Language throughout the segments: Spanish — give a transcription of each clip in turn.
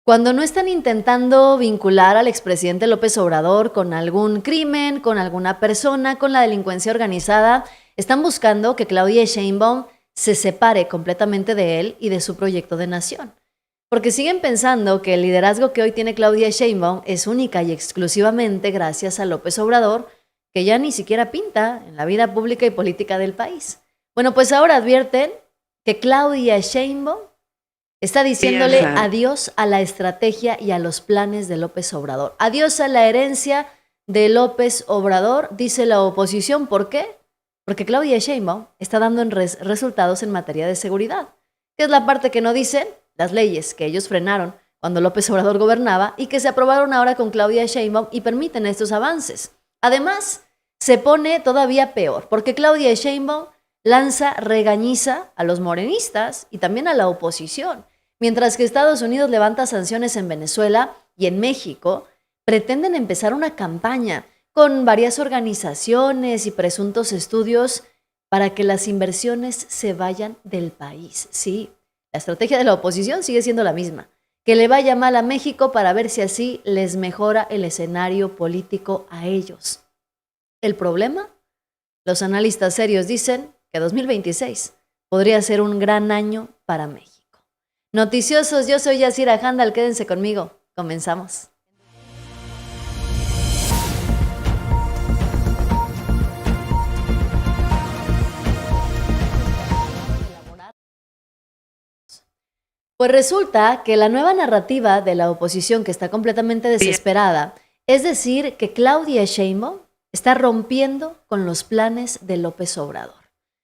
Cuando no están intentando vincular al expresidente López Obrador con algún crimen, con alguna persona, con la delincuencia organizada, están buscando que Claudia Sheinbaum se separe completamente de él y de su proyecto de nación. Porque siguen pensando que el liderazgo que hoy tiene Claudia Sheinbaum es única y exclusivamente gracias a López Obrador, que ya ni siquiera pinta en la vida pública y política del país. Bueno, pues ahora advierten que Claudia Sheinbaum está diciéndole adiós a la estrategia y a los planes de López Obrador. Adiós a la herencia de López Obrador, dice la oposición. ¿Por qué? Porque Claudia Sheinbaum está dando resultados en materia de seguridad. ¿Qué es la parte que no dicen? Las leyes que ellos frenaron cuando López Obrador gobernaba y que se aprobaron ahora con Claudia Sheinbaum y permiten estos avances. Además, se pone todavía peor, porque Claudia Sheinbaum lanza regañiza a los morenistas y también a la oposición. Mientras que Estados Unidos levanta sanciones en Venezuela y en México, pretenden empezar una campaña con varias organizaciones y presuntos estudios para que las inversiones se vayan del país. Sí, la estrategia de la oposición sigue siendo la misma, que le vaya mal a México para ver si así les mejora el escenario político a ellos. ¿El problema? Los analistas serios dicen que 2026 podría ser un gran año para México. Noticiosos, yo soy Yasira Handal, quédense conmigo, comenzamos. Pues resulta que la nueva narrativa de la oposición, que está completamente desesperada, es decir, que Claudia Sheinbaum está rompiendo con los planes de López Obrador.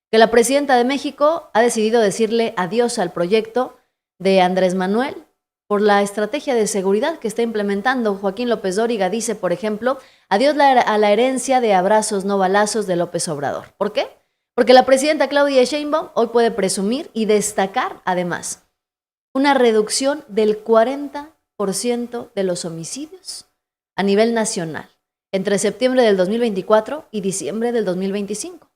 Que la presidenta de México ha decidido decirle adiós al proyecto de Andrés Manuel por la estrategia de seguridad que está implementando. Joaquín López Dóriga dice, por ejemplo, adiós a la herencia de abrazos no balazos de López Obrador. ¿Por qué? Porque la presidenta Claudia Sheinbaum hoy puede presumir y destacar, además, una reducción del 40% de los homicidios a nivel nacional entre septiembre del 2024 y diciembre del 2025.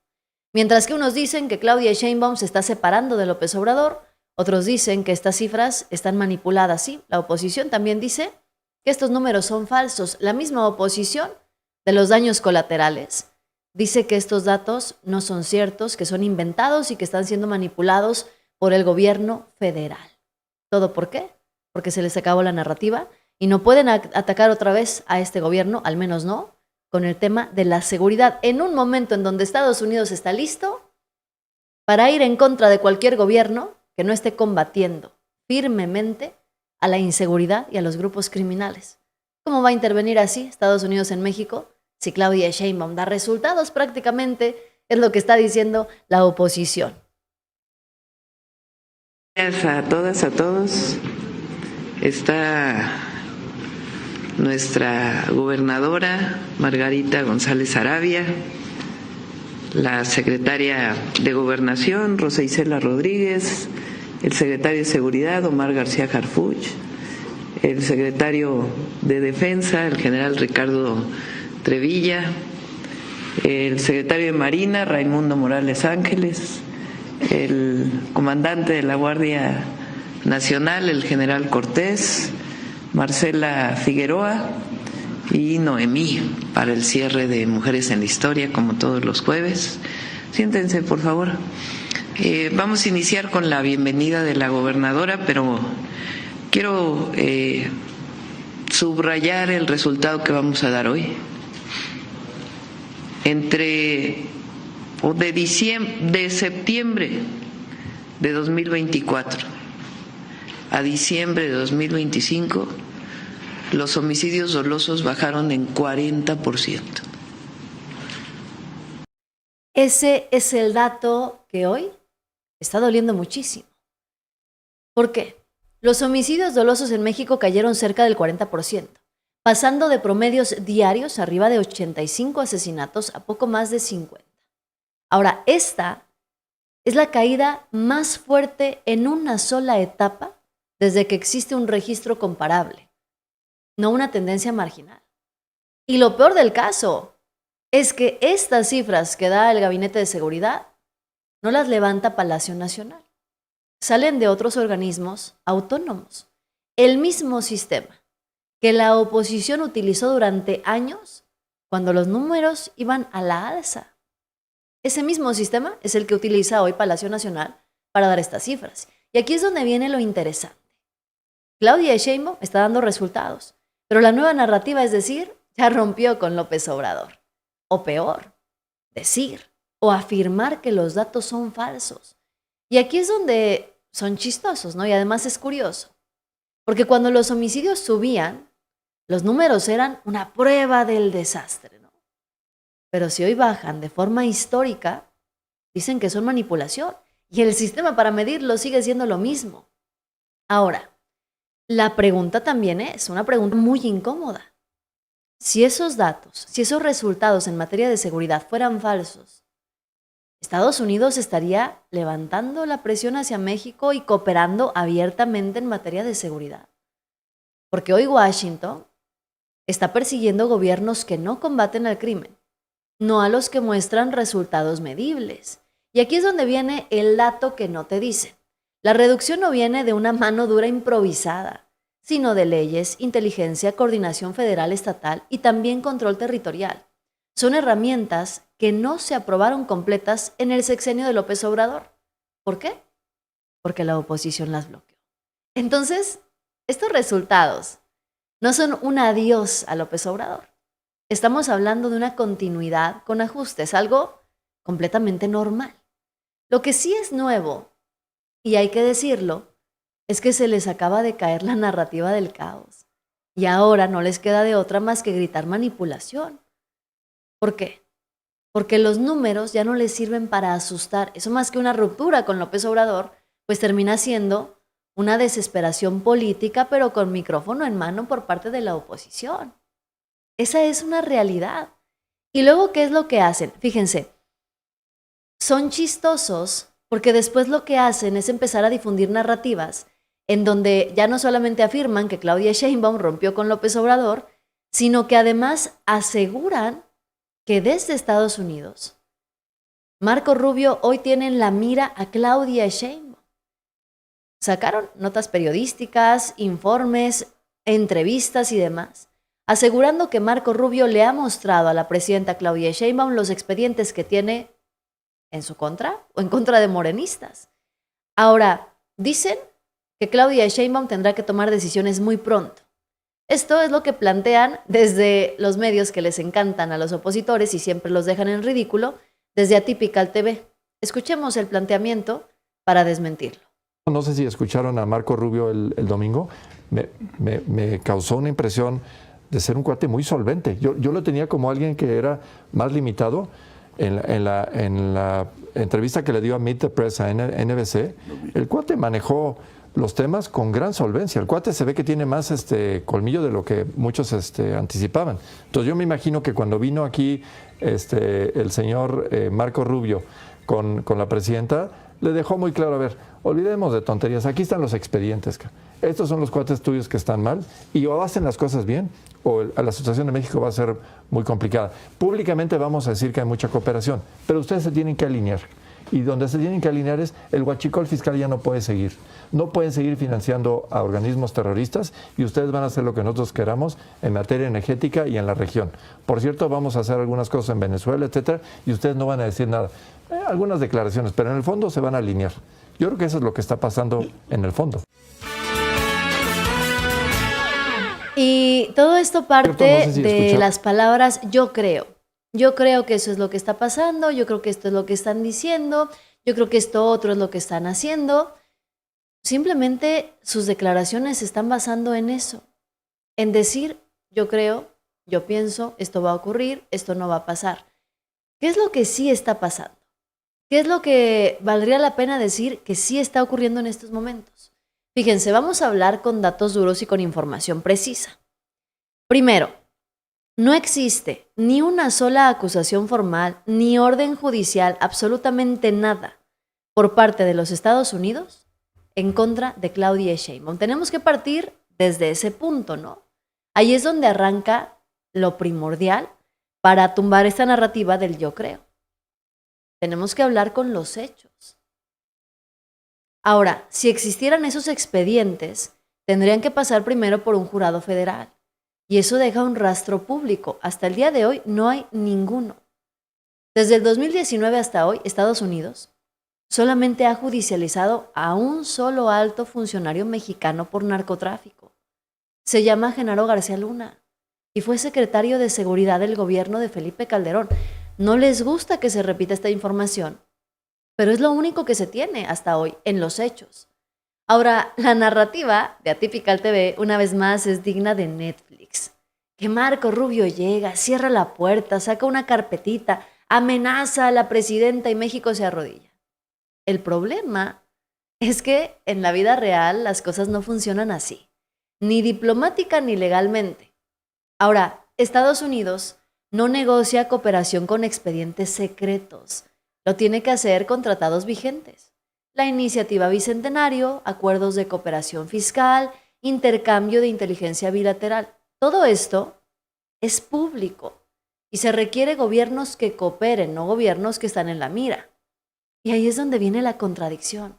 Mientras que unos dicen que Claudia Sheinbaum se está separando de López Obrador, otros dicen que estas cifras están manipuladas. Sí, la oposición también dice que estos números son falsos. La misma oposición de los daños colaterales dice que estos datos no son ciertos, que son inventados y que están siendo manipulados por el gobierno federal. ¿Todo por qué? Porque se les acabó la narrativa y no pueden atacar otra vez a este gobierno, al menos no, con el tema de la seguridad, en un momento en donde Estados Unidos está listo para ir en contra de cualquier gobierno que no esté combatiendo firmemente a la inseguridad y a los grupos criminales. ¿Cómo va a intervenir así Estados Unidos en México si Claudia Sheinbaum da resultados? Prácticamente es lo que está diciendo la oposición. Gracias a todas, a todos. Está nuestra gobernadora Margarita González Arabia, la secretaria de Gobernación Rosa Isela Rodríguez, el secretario de Seguridad Omar García Harfuch, el secretario de Defensa el general Ricardo Trevilla, el secretario de Marina Raimundo Morales Ángeles, el comandante de la Guardia Nacional el general Cortés, Marcela Figueroa y Noemí para el cierre de Mujeres en la Historia, como todos los jueves. Siéntense, por favor. Vamos a iniciar con la bienvenida de la gobernadora, pero quiero subrayar el resultado que vamos a dar hoy. De septiembre de 2024 a diciembre de 2025, los homicidios dolosos bajaron en 40%. Ese es el dato que hoy está doliendo muchísimo. ¿Por qué? Los homicidios dolosos en México cayeron cerca del 40%, pasando de promedios diarios arriba de 85 asesinatos a poco más de 50. Ahora, esta es la caída más fuerte en una sola etapa desde que existe un registro comparable, no una tendencia marginal. Y lo peor del caso es que estas cifras que da el Gabinete de Seguridad no las levanta Palacio Nacional. Salen de otros organismos autónomos. el mismo sistema que la oposición utilizó durante años cuando los números iban a la alza. Ese mismo sistema es el que utiliza hoy Palacio Nacional para dar estas cifras. Y aquí es donde viene lo interesante. Claudia Sheinbaum está dando resultados, pero la nueva narrativa es decir, ya rompió con López Obrador. O peor, decir o afirmar que los datos son falsos. Y aquí es donde son chistosos, ¿no? Y además es curioso, porque cuando los homicidios subían, los números eran una prueba del desastre, ¿no? Pero si hoy bajan de forma histórica, dicen que son manipulación. Y el sistema para medirlo sigue siendo lo mismo. Ahora, la pregunta también es una pregunta muy incómoda. Si esos datos, si esos resultados en materia de seguridad fueran falsos, Estados Unidos estaría levantando la presión hacia México y cooperando abiertamente en materia de seguridad. Porque hoy Washington está persiguiendo gobiernos que no combaten al crimen, no a los que muestran resultados medibles. Y aquí es donde viene el dato que no te dicen. La reducción no viene de una mano dura improvisada, sino de leyes, inteligencia, coordinación federal, estatal y también control territorial. Son herramientas que no se aprobaron completas en el sexenio de López Obrador. ¿Por qué? Porque la oposición las bloqueó. Entonces, estos resultados no son un adiós a López Obrador. Estamos hablando de una continuidad con ajustes, algo completamente normal. Lo que sí es nuevo, y hay que decirlo, es que se les acaba de caer la narrativa del caos. Y ahora no les queda de otra más que gritar manipulación. ¿Por qué? Porque los números ya no les sirven para asustar. Eso más que una ruptura con López Obrador, pues termina siendo una desesperación política, pero con micrófono en mano por parte de la oposición. Esa es una realidad. Y luego, ¿qué es lo que hacen? Fíjense, son chistosos porque después lo que hacen es empezar a difundir narrativas en donde ya no solamente afirman que Claudia Sheinbaum rompió con López Obrador, sino que además aseguran que desde Estados Unidos, Marco Rubio hoy tiene en la mira a Claudia Sheinbaum. Sacaron notas periodísticas, informes, entrevistas y demás, asegurando que Marco Rubio le ha mostrado a la presidenta Claudia Sheinbaum los expedientes que tiene en su contra o en contra de morenistas. Ahora, dicen que Claudia Sheinbaum tendrá que tomar decisiones muy pronto. Esto es lo que plantean desde los medios que les encantan a los opositores y siempre los dejan en ridículo, desde Atypical TV. Escuchemos el planteamiento para desmentirlo. No sé si escucharon a Marco Rubio el domingo. Me causó una impresión de ser un cuate muy solvente. Yo lo tenía como alguien que era más limitado. En la entrevista que le dio a Meet the Press a NBC, el cuate manejó los temas con gran solvencia. El cuate se ve que tiene más colmillo de lo que muchos anticipaban. Entonces yo me imagino que cuando vino aquí el señor Marco Rubio con la presidenta, le dejó muy claro, a ver, olvidemos de tonterías, aquí están los expedientes. Estos son los cuates tuyos que están mal y o hacen las cosas bien o la situación de México va a ser muy complicada. Públicamente vamos a decir que hay mucha cooperación, pero ustedes se tienen que alinear. Y donde se tienen que alinear es el huachicol fiscal ya no puede seguir. No pueden seguir financiando a organismos terroristas y ustedes van a hacer lo que nosotros queramos en materia energética y en la región. Por cierto, vamos a hacer algunas cosas en Venezuela, etcétera, y ustedes no van a decir nada. Algunas declaraciones, pero en el fondo se van a alinear. Yo creo que eso es lo que está pasando en el fondo. Y todo esto parte de las palabras yo creo. Yo creo que eso es lo que está pasando, yo creo que esto es lo que están diciendo, yo creo que esto otro es lo que están haciendo. Simplemente sus declaraciones se están basando en eso, en decir yo creo, yo pienso, esto va a ocurrir, esto no va a pasar. ¿Qué es lo que sí está pasando? ¿Qué es lo que valdría la pena decir que sí está ocurriendo en estos momentos? Fíjense, vamos a hablar con datos duros y con información precisa. Primero, no existe ni una sola acusación formal, ni orden judicial, absolutamente nada, por parte de los Estados Unidos en contra de Claudia Sheinbaum. Tenemos que partir desde ese punto, ¿no? Ahí es donde arranca lo primordial para tumbar esta narrativa del yo creo. Tenemos que hablar con los hechos. Ahora, si existieran esos expedientes, tendrían que pasar primero por un jurado federal. Y eso deja un rastro público. Hasta el día de hoy no hay ninguno. Desde el 2019 hasta hoy, Estados Unidos solamente ha judicializado a un solo alto funcionario mexicano por narcotráfico. Se llama Genaro García Luna y fue secretario de Seguridad del gobierno de Felipe Calderón. No les gusta que se repita esta información, pero es lo único que se tiene hasta hoy en los hechos. Ahora, la narrativa de Atypical TV, una vez más, es digna de Netflix. Que Marco Rubio llega, cierra la puerta, saca una carpetita, amenaza a la presidenta y México se arrodilla. El problema es que en la vida real las cosas no funcionan así, ni diplomática ni legalmente. Ahora, Estados Unidos no negocia cooperación con expedientes secretos. Lo tiene que hacer con tratados vigentes. La iniciativa Bicentenario, acuerdos de cooperación fiscal, intercambio de inteligencia bilateral. Todo esto es público y se requiere gobiernos que cooperen, no gobiernos que están en la mira. Y ahí es donde viene la contradicción.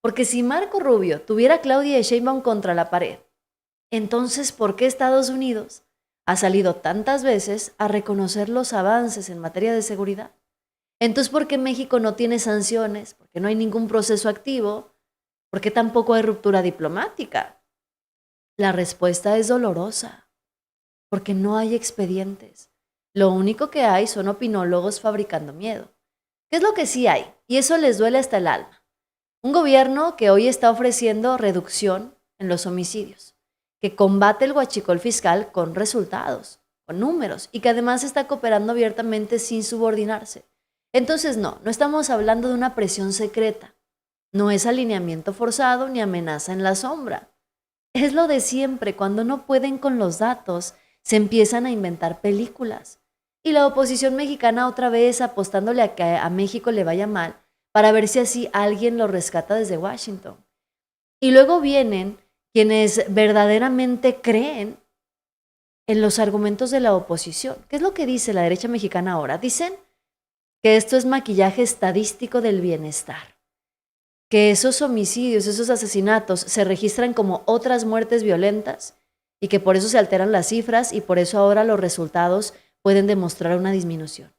Porque si Marco Rubio tuviera a Claudia Sheinbaum contra la pared, entonces, ¿por qué Estados Unidos ha salido tantas veces a reconocer los avances en materia de seguridad? Entonces, ¿por qué México no tiene sanciones? ¿Por qué no hay ningún proceso activo? ¿Por qué tampoco hay ruptura diplomática? La respuesta es dolorosa, porque no hay expedientes. Lo único que hay son opinólogos fabricando miedo. ¿Qué es lo que sí hay? Y eso les duele hasta el alma. Un gobierno que hoy está ofreciendo reducción en los homicidios, que combate el huachicol fiscal con resultados, con números, y que además está cooperando abiertamente sin subordinarse. Entonces no estamos hablando de una presión secreta. No es alineamiento forzado ni amenaza en la sombra. Es lo de siempre, cuando no pueden con los datos, se empiezan a inventar películas. Y la oposición mexicana otra vez apostándole a que a México le vaya mal, para ver si así alguien lo rescata desde Washington. Y luego vienen quienes verdaderamente creen en los argumentos de la oposición. ¿Qué es lo que dice la derecha mexicana ahora? Dicen que esto es maquillaje estadístico del bienestar, que esos homicidios, esos asesinatos se registran como otras muertes violentas y que por eso se alteran las cifras y por eso ahora los resultados pueden demostrar una disminución.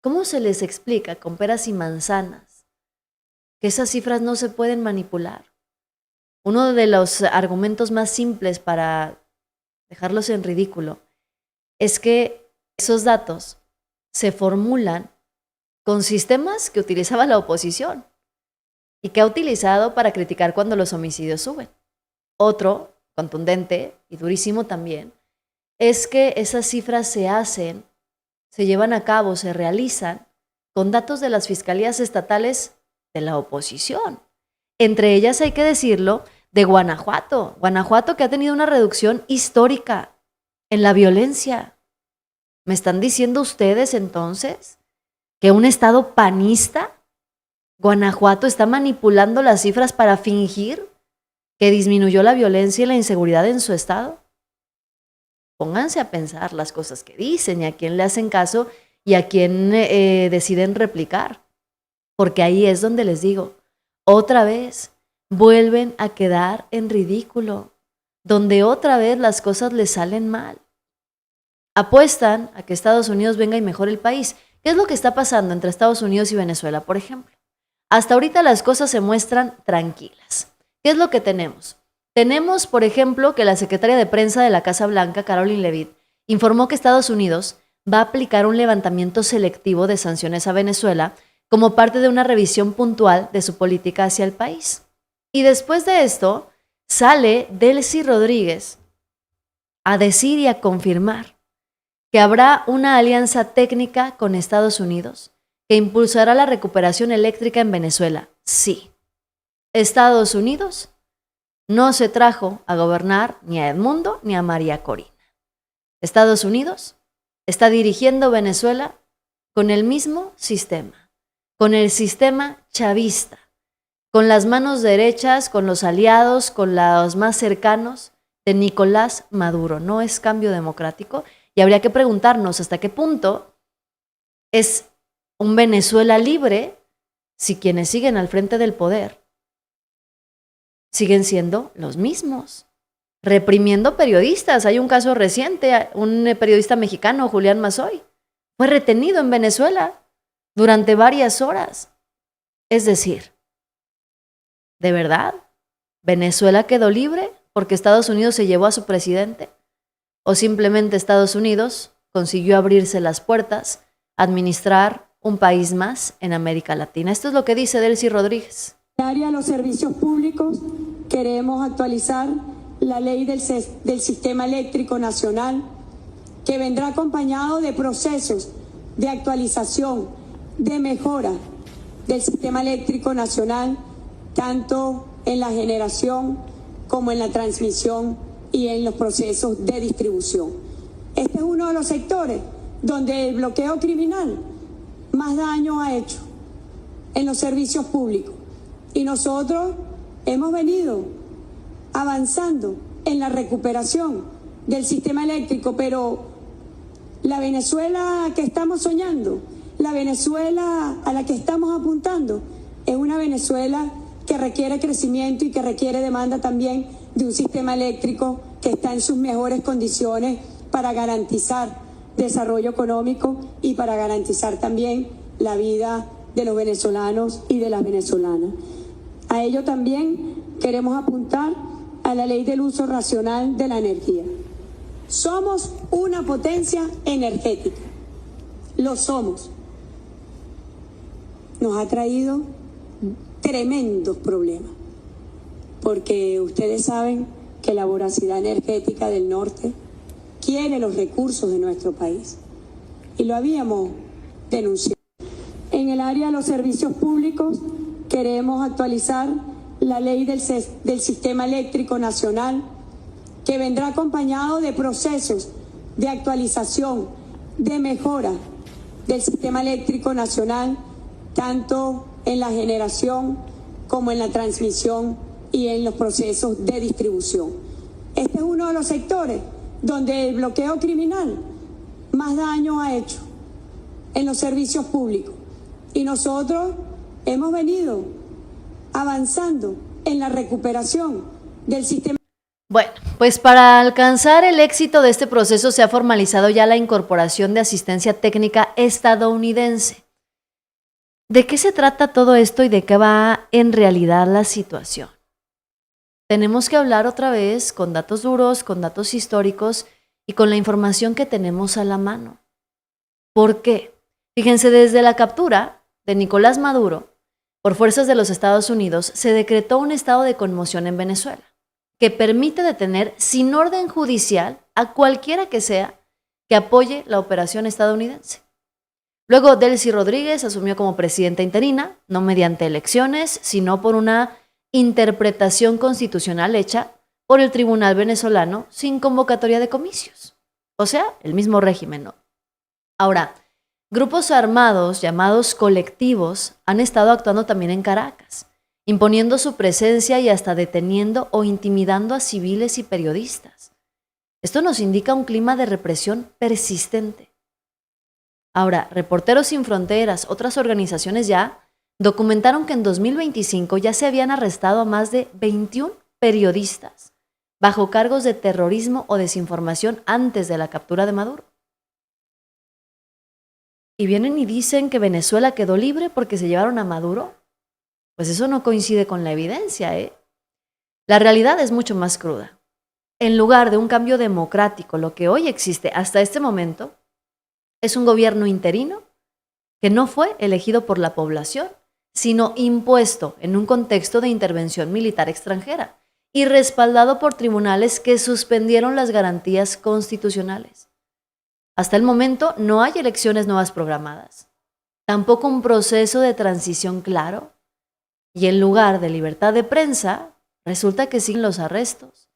¿Cómo se les explica con peras y manzanas que esas cifras no se pueden manipular? Uno de los argumentos más simples para dejarlos en ridículo es que esos datos se formulan con sistemas que utilizaba la oposición y que ha utilizado para criticar cuando los homicidios suben. Otro, contundente y durísimo también, es que esas cifras se llevan a cabo, se realizan con datos de las fiscalías estatales de la oposición. Entre ellas, hay que decirlo, de Guanajuato. Guanajuato, que ha tenido una reducción histórica en la violencia. ¿Me están diciendo ustedes entonces que un estado panista, Guanajuato, está manipulando las cifras para fingir que disminuyó la violencia y la inseguridad en su estado? Pónganse a pensar las cosas que dicen y a quién le hacen caso y a quién deciden replicar. Porque ahí es donde les digo, otra vez, vuelven a quedar en ridículo, donde otra vez las cosas les salen mal. Apuestan a que Estados Unidos venga y mejore el país. ¿Qué es lo que está pasando entre Estados Unidos y Venezuela, por ejemplo? Hasta ahorita las cosas se muestran tranquilas. ¿Qué es lo que tenemos? Tenemos, por ejemplo, que la secretaria de prensa de la Casa Blanca, Caroline Leavitt, informó que Estados Unidos va a aplicar un levantamiento selectivo de sanciones a Venezuela como parte de una revisión puntual de su política hacia el país. Y después de esto, sale Delcy Rodríguez a decir y a confirmar que habrá una alianza técnica con Estados Unidos que impulsará la recuperación eléctrica en Venezuela. Sí, Estados Unidos no se trajo a gobernar ni a Edmundo ni a María Corina. Estados Unidos está dirigiendo Venezuela con el mismo sistema, con el sistema chavista, con las manos derechas, con los aliados, con los más cercanos de Nicolás Maduro. No es cambio democrático y habría que preguntarnos hasta qué punto es un Venezuela libre si quienes siguen al frente del poder siguen siendo los mismos, reprimiendo periodistas. Hay un caso reciente, un periodista mexicano, Julián Mazoy, fue retenido en Venezuela durante varias horas. Es decir, ¿de verdad Venezuela quedó libre porque Estados Unidos se llevó a su presidente? ¿O simplemente Estados Unidos consiguió abrirse las puertas, administrar un país más en América Latina? Esto es lo que dice Delcy Rodríguez. En el área de los servicios públicos queremos actualizar la ley del Sistema Eléctrico Nacional, que vendrá acompañado de procesos de actualización, de mejora del Sistema Eléctrico Nacional, tanto en la generación como en la transmisión y en los procesos de distribución. Este es uno de los sectores donde el bloqueo criminal más daño ha hecho en los servicios públicos. Y nosotros hemos venido avanzando en la recuperación del sistema eléctrico, pero la Venezuela que estamos soñando, la Venezuela a la que estamos apuntando, es una Venezuela que requiere crecimiento y que requiere demanda también de un sistema eléctrico que está en sus mejores condiciones para garantizar desarrollo económico y para garantizar también la vida de los venezolanos y de las venezolanas. A ello también queremos apuntar a la ley del uso racional de la energía. Somos una potencia energética, lo somos. Nos ha traído tremendos problemas, porque ustedes saben que la voracidad energética del norte quiere los recursos de nuestro país, y lo habíamos denunciado. En el área de los servicios públicos queremos actualizar la ley del Sistema Eléctrico Nacional, que vendrá acompañado de procesos de actualización, de mejora del Sistema Eléctrico Nacional, tanto en la generación como en la transmisión y en los procesos de distribución. Este es uno de los sectores donde el bloqueo criminal más daño ha hecho en los servicios públicos. Y nosotros hemos venido avanzando en la recuperación del sistema. Bueno, pues para alcanzar el éxito de este proceso se ha formalizado ya la incorporación de asistencia técnica estadounidense. ¿De qué se trata todo esto y de qué va en realidad la situación? Tenemos que hablar otra vez con datos duros, con datos históricos y con la información que tenemos a la mano. ¿Por qué? Fíjense, desde la captura de Nicolás Maduro por fuerzas de los Estados Unidos se decretó un estado de conmoción en Venezuela que permite detener sin orden judicial a cualquiera que sea que apoye la operación estadounidense. Luego, Delcy Rodríguez asumió como presidenta interina, no mediante elecciones, sino por una interpretación constitucional hecha por el tribunal venezolano sin convocatoria de comicios. O sea, el mismo régimen, ¿no? Ahora, grupos armados llamados colectivos han estado actuando también en Caracas, imponiendo su presencia y hasta deteniendo o intimidando a civiles y periodistas. Esto nos indica un clima de represión persistente. Ahora, Reporteros Sin Fronteras, otras organizaciones ya documentaron que en 2025 ya se habían arrestado a más de 21 periodistas bajo cargos de terrorismo o desinformación antes de la captura de Maduro. Y vienen y dicen que Venezuela quedó libre porque se llevaron a Maduro. Pues eso no coincide con la evidencia, ¿eh? La realidad es mucho más cruda. En lugar de un cambio democrático, lo que hoy existe hasta este momento es un gobierno interino que no fue elegido por la población, sino impuesto en un contexto de intervención militar extranjera y respaldado por tribunales que suspendieron las garantías constitucionales. Hasta el momento no hay elecciones nuevas programadas, tampoco un proceso de transición claro, y en lugar de libertad de prensa, resulta que siguen los arrestos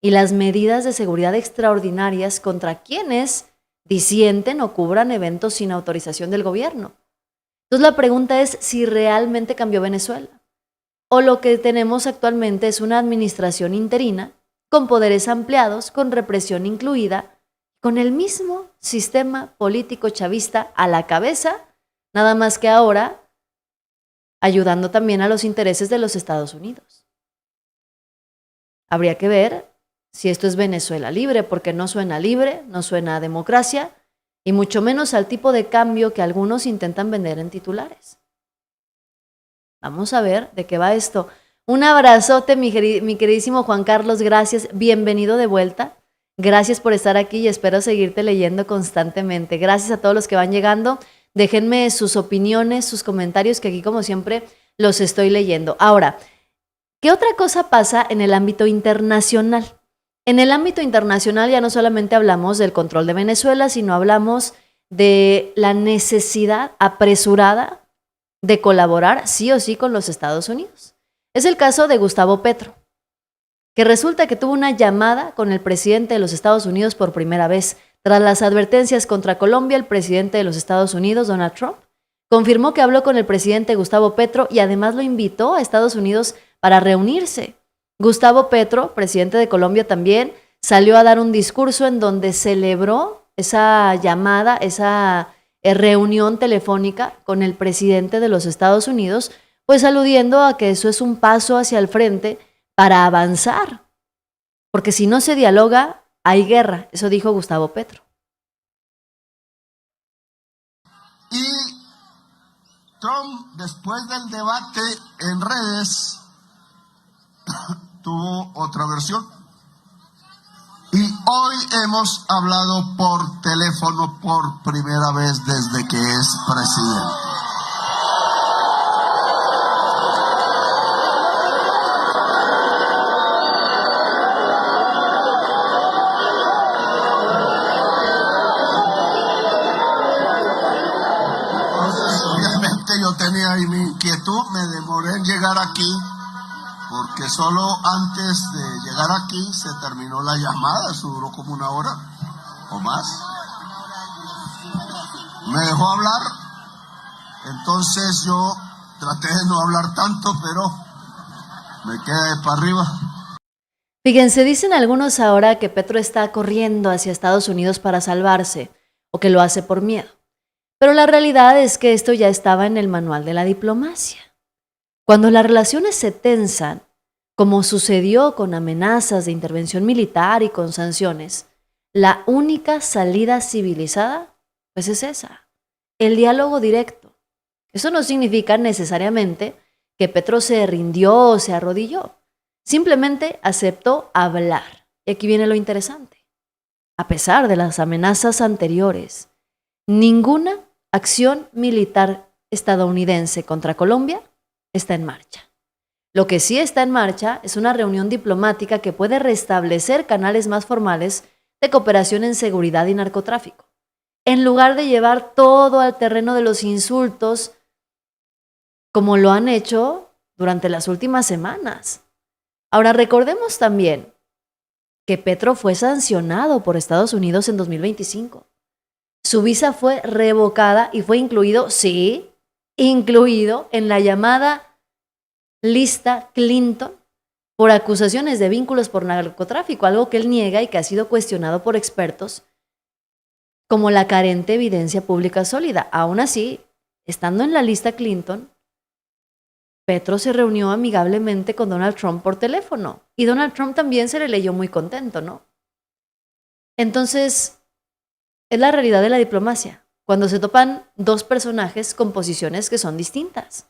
y las medidas de seguridad extraordinarias contra quienes disienten o cubran eventos sin autorización del gobierno. Entonces la pregunta es si realmente cambió Venezuela o lo que tenemos actualmente es una administración interina con poderes ampliados, con represión incluida, con el mismo sistema político chavista a la cabeza, nada más que ahora ayudando también a los intereses de los Estados Unidos. Habría que ver si esto es Venezuela libre, porque no suena libre, no suena a democracia, y mucho menos al tipo de cambio que algunos intentan vender en titulares. Vamos a ver de qué va esto. Un abrazote, mi queridísimo Juan Carlos, gracias, bienvenido de vuelta. Gracias por estar aquí y espero seguirte leyendo constantemente. Gracias a todos los que van llegando. Déjenme sus opiniones, sus comentarios, que aquí como siempre los estoy leyendo. Ahora, ¿qué otra cosa pasa en el ámbito internacional? En el ámbito internacional ya no solamente hablamos del control de Venezuela, sino hablamos de la necesidad apresurada de colaborar sí o sí con los Estados Unidos. Es el caso de Gustavo Petro, que resulta que tuvo una llamada con el presidente de los Estados Unidos por primera vez. Tras las advertencias contra Colombia, el presidente de los Estados Unidos, Donald Trump, confirmó que habló con el presidente Gustavo Petro y además lo invitó a Estados Unidos para reunirse. Gustavo Petro, presidente de Colombia también, salió a dar un discurso en donde celebró esa llamada, esa reunión telefónica con el presidente de los Estados Unidos, pues aludiendo a que eso es un paso hacia el frente para avanzar. Porque si no se dialoga, hay guerra. Eso dijo Gustavo Petro. Y Trump, después del debate en redes, tuvo otra versión. Y hoy hemos hablado por teléfono por primera vez desde que es presidente. Entonces, obviamente yo tenía ahí mi inquietud, me demoré en llegar aquí, porque solo antes de llegar aquí se terminó la llamada, eso duró como una hora o más. Me dejó hablar, entonces yo traté de no hablar tanto, pero me quedé para arriba. Fíjense, dicen algunos ahora que Petro está corriendo hacia Estados Unidos para salvarse, o que lo hace por miedo. Pero la realidad es que esto ya estaba en el manual de la diplomacia. Cuando las relaciones se tensan, como sucedió con amenazas de intervención militar y con sanciones, la única salida civilizada, pues es esa, el diálogo directo. Eso no significa necesariamente que Petro se rindió o se arrodilló. Simplemente aceptó hablar. Y aquí viene lo interesante. A pesar de las amenazas anteriores, ninguna acción militar estadounidense contra Colombia está en marcha. Lo que sí está en marcha es una reunión diplomática que puede restablecer canales más formales de cooperación en seguridad y narcotráfico, en lugar de llevar todo al terreno de los insultos, como lo han hecho durante las últimas semanas. Ahora, recordemos también que Petro fue sancionado por Estados Unidos en 2025. Su visa fue revocada y fue incluido, sí, incluido en la llamada lista Clinton por acusaciones de vínculos por narcotráfico, algo que él niega y que ha sido cuestionado por expertos como la carente evidencia pública sólida. Aún así, estando en la lista Clinton, Petro se reunió amigablemente con Donald Trump por teléfono y Donald Trump también se le leyó muy contento, ¿no? Entonces, es la realidad de la diplomacia, cuando se topan dos personajes con posiciones que son distintas.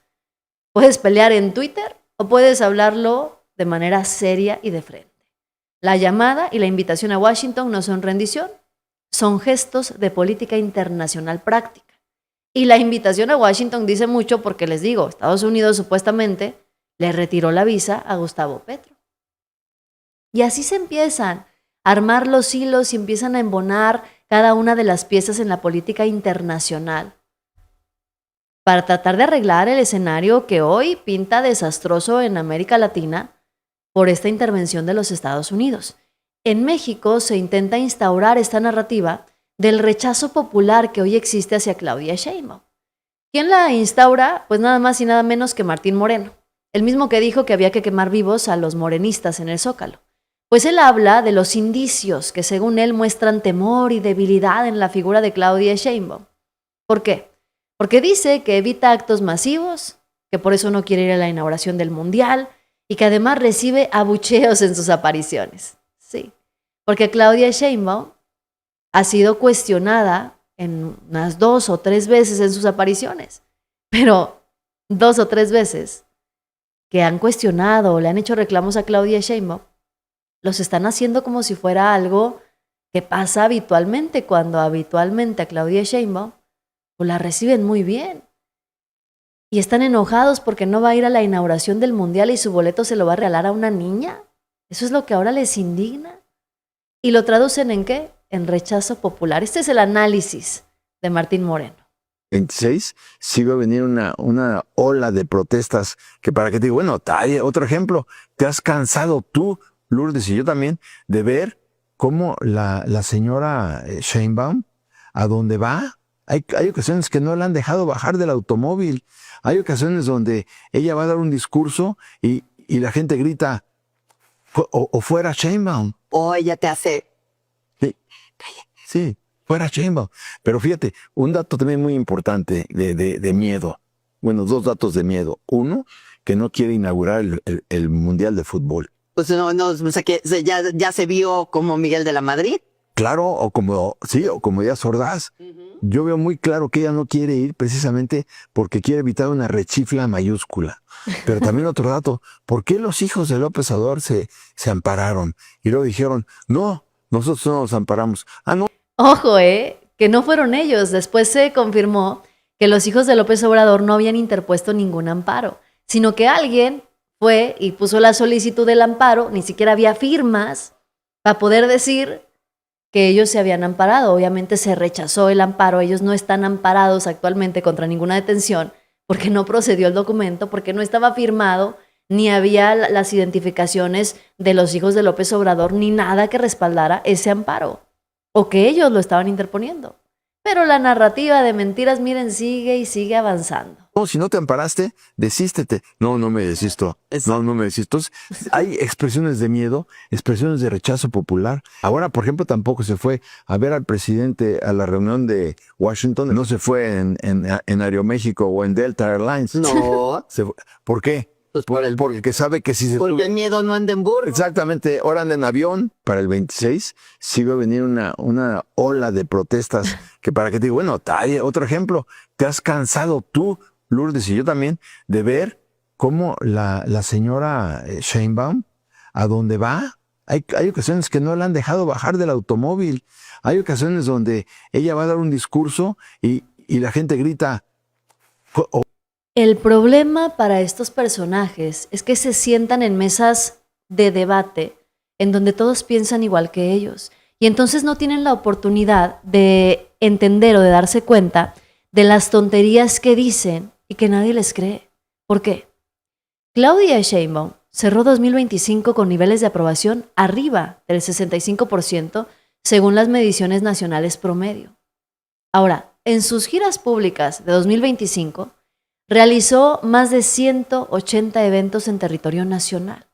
Puedes pelear en Twitter o puedes hablarlo de manera seria y de frente. La llamada y la invitación a Washington no son rendición, son gestos de política internacional práctica. Y la invitación a Washington dice mucho porque les digo, Estados Unidos supuestamente le retiró la visa a Gustavo Petro. Y así se empiezan a armar los hilos y empiezan a embonar cada una de las piezas en la política internacional para tratar de arreglar el escenario que hoy pinta desastroso en América Latina por esta intervención de los Estados Unidos. En México se intenta instaurar esta narrativa del rechazo popular que hoy existe hacia Claudia Sheinbaum. ¿Quién la instaura? Pues nada más y nada menos que Martín Moreno, el mismo que dijo que había que quemar vivos a los morenistas en el Zócalo. Pues él habla de los indicios que según él muestran temor y debilidad en la figura de Claudia Sheinbaum. ¿Por qué? Porque dice que evita actos masivos, que por eso no quiere ir a la inauguración del Mundial, y que además recibe abucheos en sus apariciones. Sí, porque Claudia Sheinbaum ha sido cuestionada en unas 2 o 3 veces en sus apariciones, pero 2 o 3 veces que han cuestionado o le han hecho reclamos a Claudia Sheinbaum, los están haciendo como si fuera algo que pasa habitualmente, cuando habitualmente a Claudia Sheinbaum pues la reciben muy bien. Y están enojados porque no va a ir a la inauguración del Mundial y su boleto se lo va a regalar a una niña. Eso es lo que ahora les indigna. ¿Y lo traducen en qué? En rechazo popular. Este es el análisis de Martín Moreno. 26, sí va a venir una ola de protestas que para que te digo, bueno, otro ejemplo, te has cansado tú, Lourdes, y yo también, de ver cómo la señora Sheinbaum, a dónde va, hay ocasiones que no la han dejado bajar del automóvil, hay ocasiones donde ella va a dar un discurso y la gente grita, o fuera Sheinbaum. O ella te hace... Sí, fuera Sheinbaum. Pero fíjate, un dato también muy importante de miedo. Bueno, 2 datos de miedo. Uno, que no quiere inaugurar el Mundial de Fútbol. Pues no, o sea que ya se vio como Miguel de la Madrid. Claro, o como Díaz Ordaz. Yo veo muy claro que ella no quiere ir precisamente porque quiere evitar una rechifla mayúscula. Pero también otro dato, ¿por qué los hijos de López Obrador se ampararon? Y luego dijeron, no, nosotros no nos amparamos. Ah, no. Ojo, que no fueron ellos. Después se confirmó que los hijos de López Obrador no habían interpuesto ningún amparo, sino que alguien fue y puso la solicitud del amparo, ni siquiera había firmas para poder decir que ellos se habían amparado. Obviamente se rechazó el amparo, ellos no están amparados actualmente contra ninguna detención porque no procedió el documento, porque no estaba firmado, ni había las identificaciones de los hijos de López Obrador, ni nada que respaldara ese amparo, o que ellos lo estaban interponiendo. Pero la narrativa de mentiras, miren, sigue y sigue avanzando. No, si no te amparaste, desístete. No me desisto. No me desisto. Entonces, hay expresiones de miedo, expresiones de rechazo popular. Ahora, por ejemplo, tampoco se fue a ver al presidente a la reunión de Washington. No se fue en Aeroméxico o en Delta Airlines. No. ¿Por qué? Pues Porque sabe que si se porque el miedo no anda en burro. Exactamente, ahora anda en avión. Para el 26 sí va a venir una ola de protestas que para que te digo, bueno, otro ejemplo, te has cansado tú, Lourdes, y yo también, de ver cómo la señora Sheinbaum, a dónde va, hay ocasiones que no la han dejado bajar del automóvil, hay ocasiones donde ella va a dar un discurso y la gente grita... El problema para estos personajes es que se sientan en mesas de debate en donde todos piensan igual que ellos y entonces no tienen la oportunidad de entender o de darse cuenta de las tonterías que dicen y que nadie les cree. ¿Por qué? Claudia Sheinbaum cerró 2025 con niveles de aprobación arriba del 65% según las mediciones nacionales promedio. Ahora, en sus giras públicas de 2025, realizó más de 180 eventos en territorio nacional,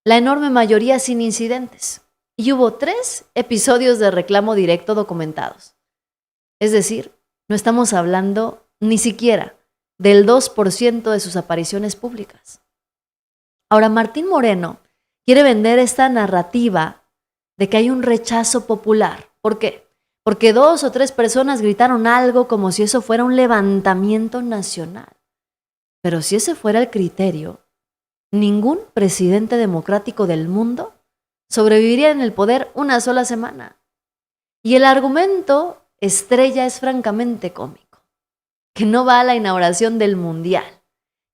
la enorme mayoría sin incidentes, y hubo 3 episodios de reclamo directo documentados. Es decir, no estamos hablando ni siquiera del 2% de sus apariciones públicas. Ahora, Martín Moreno quiere vender esta narrativa de que hay un rechazo popular. ¿Por qué? Porque 2 o 3 personas gritaron algo como si eso fuera un levantamiento nacional. Pero si ese fuera el criterio, ningún presidente democrático del mundo sobreviviría en el poder una sola semana. Y el argumento estrella es francamente cómico, que no va a la inauguración del Mundial,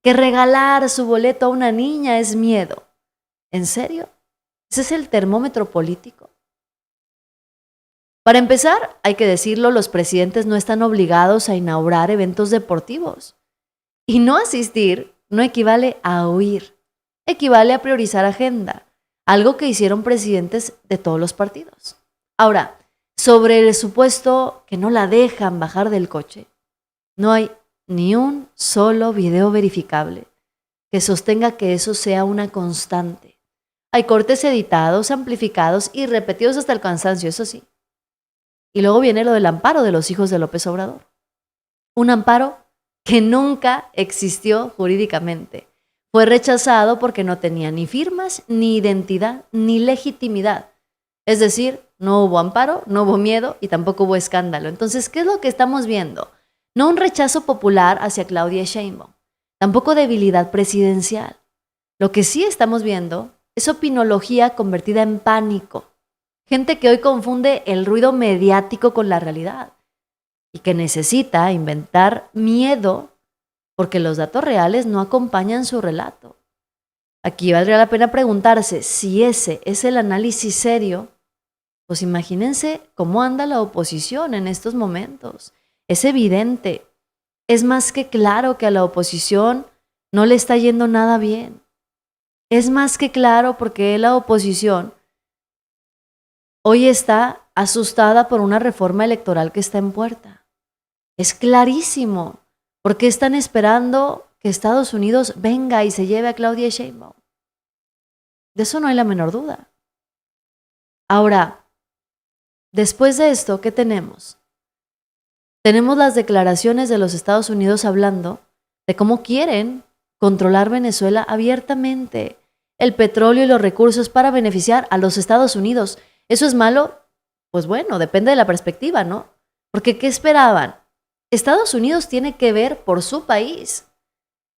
que regalar su boleto a una niña es miedo. ¿En serio? ¿Ese es el termómetro político? Para empezar, hay que decirlo, los presidentes no están obligados a inaugurar eventos deportivos. Y no asistir no equivale a huir, equivale a priorizar agenda, algo que hicieron presidentes de todos los partidos. Ahora, sobre el supuesto que no la dejan bajar del coche, no hay ni un solo video verificable que sostenga que eso sea una constante. Hay cortes editados, amplificados y repetidos hasta el cansancio, eso sí. Y luego viene lo del amparo de los hijos de López Obrador. Un amparo que nunca existió jurídicamente. fue rechazado porque no tenía ni firmas, ni identidad, ni legitimidad. Es decir, no hubo amparo, no hubo miedo y tampoco hubo escándalo. Entonces, ¿qué es lo que estamos viendo? No un rechazo popular hacia Claudia Sheinbaum, tampoco debilidad presidencial. Lo que sí estamos viendo es opinología convertida en pánico. Gente que hoy confunde el ruido mediático con la realidad y que necesita inventar miedo porque los datos reales no acompañan su relato. Aquí valdría la pena preguntarse si ese es el análisis serio. Pues imagínense cómo anda la oposición en estos momentos. Es evidente, es más que claro que a la oposición no le está yendo nada bien. Es más que claro porque la oposición hoy está asustada por una reforma electoral que está en puerta. Es clarísimo por qué están esperando que Estados Unidos venga y se lleve a Claudia Sheinbaum. De eso no hay la menor duda. Ahora, después de esto, ¿qué tenemos? Tenemos las declaraciones de los Estados Unidos hablando de cómo quieren controlar Venezuela abiertamente, el petróleo y los recursos para beneficiar a los Estados Unidos. ¿Eso es malo? Pues bueno, depende de la perspectiva, ¿no? Porque ¿qué esperaban? Estados Unidos tiene que ver por su país.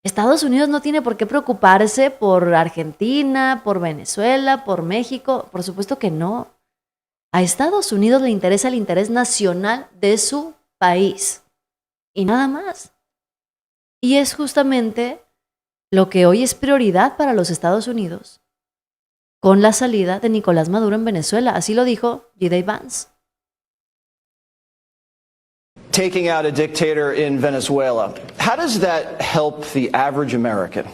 Estados Unidos no tiene por qué preocuparse por Argentina, por Venezuela, por México. Por supuesto que no. A Estados Unidos le interesa el interés nacional de su país. Y nada más. Y es justamente lo que hoy es prioridad para los Estados Unidos con la salida de Nicolás Maduro en Venezuela. Así lo dijo J.D. Vance. Taking out a dictator in Venezuela, how does that help the average American?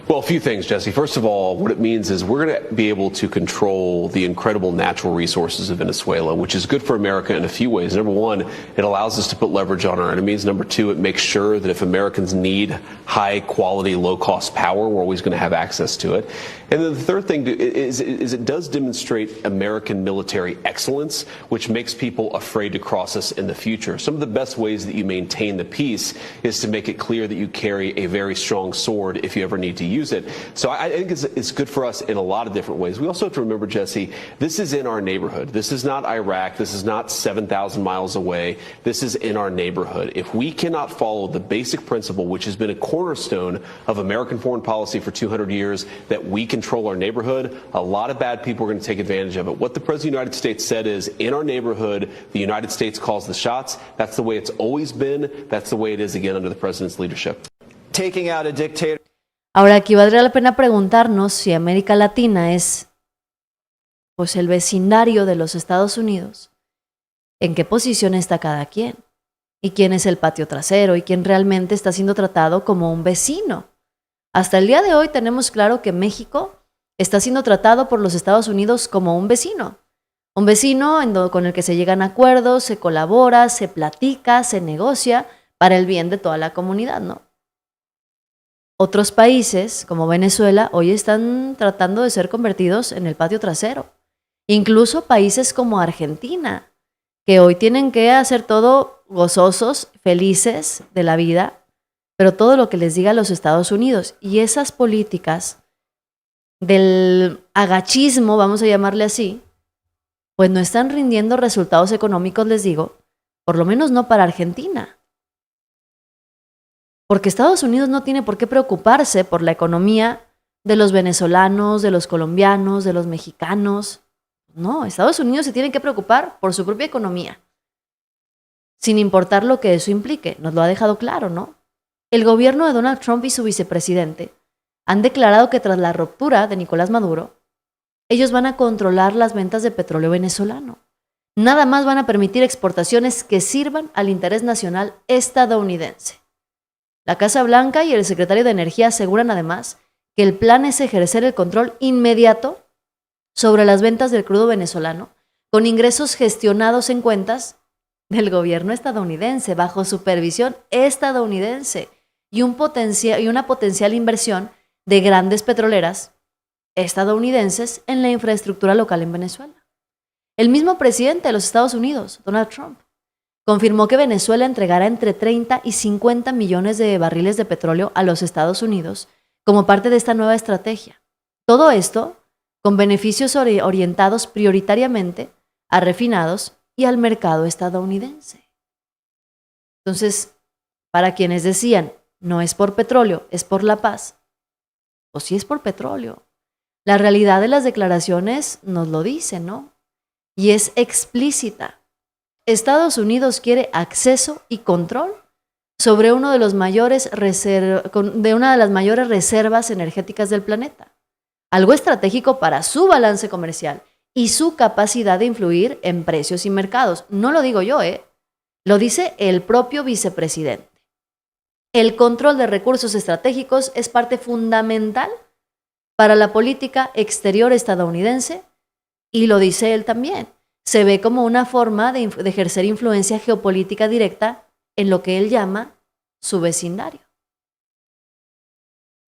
Well, a few things, Jesse. First of all, what it means is we're going to be able to control the incredible natural resources of Venezuela, which is good for America in a few ways. Number one, it allows us to put leverage on our enemies. Number two, it makes sure that if Americans need high quality, low cost power, we're always going to have access to it. And then the third thing is it does demonstrate American military excellence, which makes people afraid to cross us in the future. Some of the best ways that you maintain the peace is to make it clear that you carry a very strong sword if you ever need to use it. So I think it's good for us in a lot of different ways. We also have to remember, Jesse, this is in our neighborhood. This is not Iraq. This is not 7,000 miles away. This is in our neighborhood. If we cannot follow the basic principle, which has been a cornerstone of American foreign policy for 200 years, that we control our neighborhood, a lot of bad people are going to take advantage of it. What the President of the United States said is, in our neighborhood, the United States calls the shots. That's the way it's always been. That's the way it is again under the President's leadership. Taking out a dictator. Ahora aquí valdría la pena preguntarnos si América Latina es pues el vecindario de los Estados Unidos, en qué posición está cada quien y quién es el patio trasero y quién realmente está siendo tratado como un vecino. Hasta el día de hoy tenemos claro que México está siendo tratado por los Estados Unidos como un vecino con el que se llegan acuerdos, se colabora, se platica, se negocia para el bien de toda la comunidad, ¿no? Otros países, como Venezuela, hoy están tratando de ser convertidos en el patio trasero. Incluso países como Argentina, que hoy tienen que hacer todo gozosos, felices de la vida, pero todo lo que les diga los Estados Unidos. Y esas políticas del agachismo, vamos a llamarle así, pues no están rindiendo resultados económicos, les digo, por lo menos no para Argentina. Porque Estados Unidos no tiene por qué preocuparse por la economía de los venezolanos, de los colombianos, de los mexicanos. No, Estados Unidos se tiene que preocupar por su propia economía, sin importar lo que eso implique. Nos lo ha dejado claro, ¿no? El gobierno de Donald Trump y su vicepresidente han declarado que tras la ruptura de Nicolás Maduro, ellos van a controlar las ventas de petróleo venezolano. Nada más van a permitir exportaciones que sirvan al interés nacional estadounidense. La Casa Blanca y el secretario de Energía aseguran además que el plan es ejercer el control inmediato sobre las ventas del crudo venezolano, con ingresos gestionados en cuentas del gobierno estadounidense, bajo supervisión estadounidense, y una potencial inversión de grandes petroleras estadounidenses en la infraestructura local en Venezuela. El mismo presidente de los Estados Unidos, Donald Trump, confirmó que Venezuela entregará entre 30 y 50 millones de barriles de petróleo a los Estados Unidos como parte de esta nueva estrategia. Todo esto con beneficios orientados prioritariamente a refinados y al mercado estadounidense. Entonces, para quienes decían, no es por petróleo, es por la paz, pues sí es por petróleo. La realidad de las declaraciones nos lo dice, ¿no? Y es explícita. Estados Unidos quiere acceso y control sobre una de las mayores reservas energéticas del planeta. Algo estratégico para su balance comercial y su capacidad de influir en precios y mercados. No lo digo yo, lo dice el propio vicepresidente. El control de recursos estratégicos es parte fundamental para la política exterior estadounidense y lo dice él también. Se ve como una forma de ejercer influencia geopolítica directa en lo que él llama su vecindario.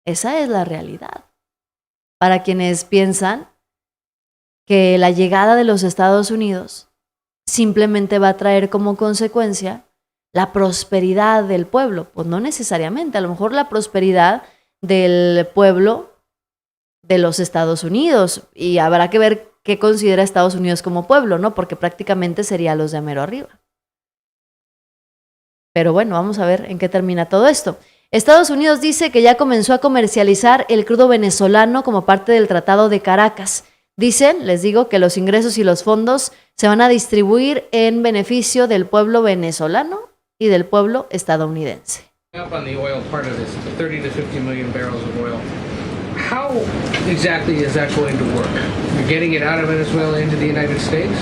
Esa es la realidad. Para quienes piensan que la llegada de los Estados Unidos simplemente va a traer como consecuencia la prosperidad del pueblo, pues no necesariamente, a lo mejor la prosperidad del pueblo de los Estados Unidos, y habrá que ver qué considera Estados Unidos como pueblo, ¿no? Porque prácticamente sería los de mero arriba. Pero bueno, vamos a ver en qué termina todo esto. Estados Unidos dice que ya comenzó a comercializar el crudo venezolano como parte del Tratado de Caracas. Dicen, les digo, que los ingresos y los fondos se van a distribuir en beneficio del pueblo venezolano y del pueblo estadounidense. How exactly is that going to work? You're getting it out of Venezuela into the United States?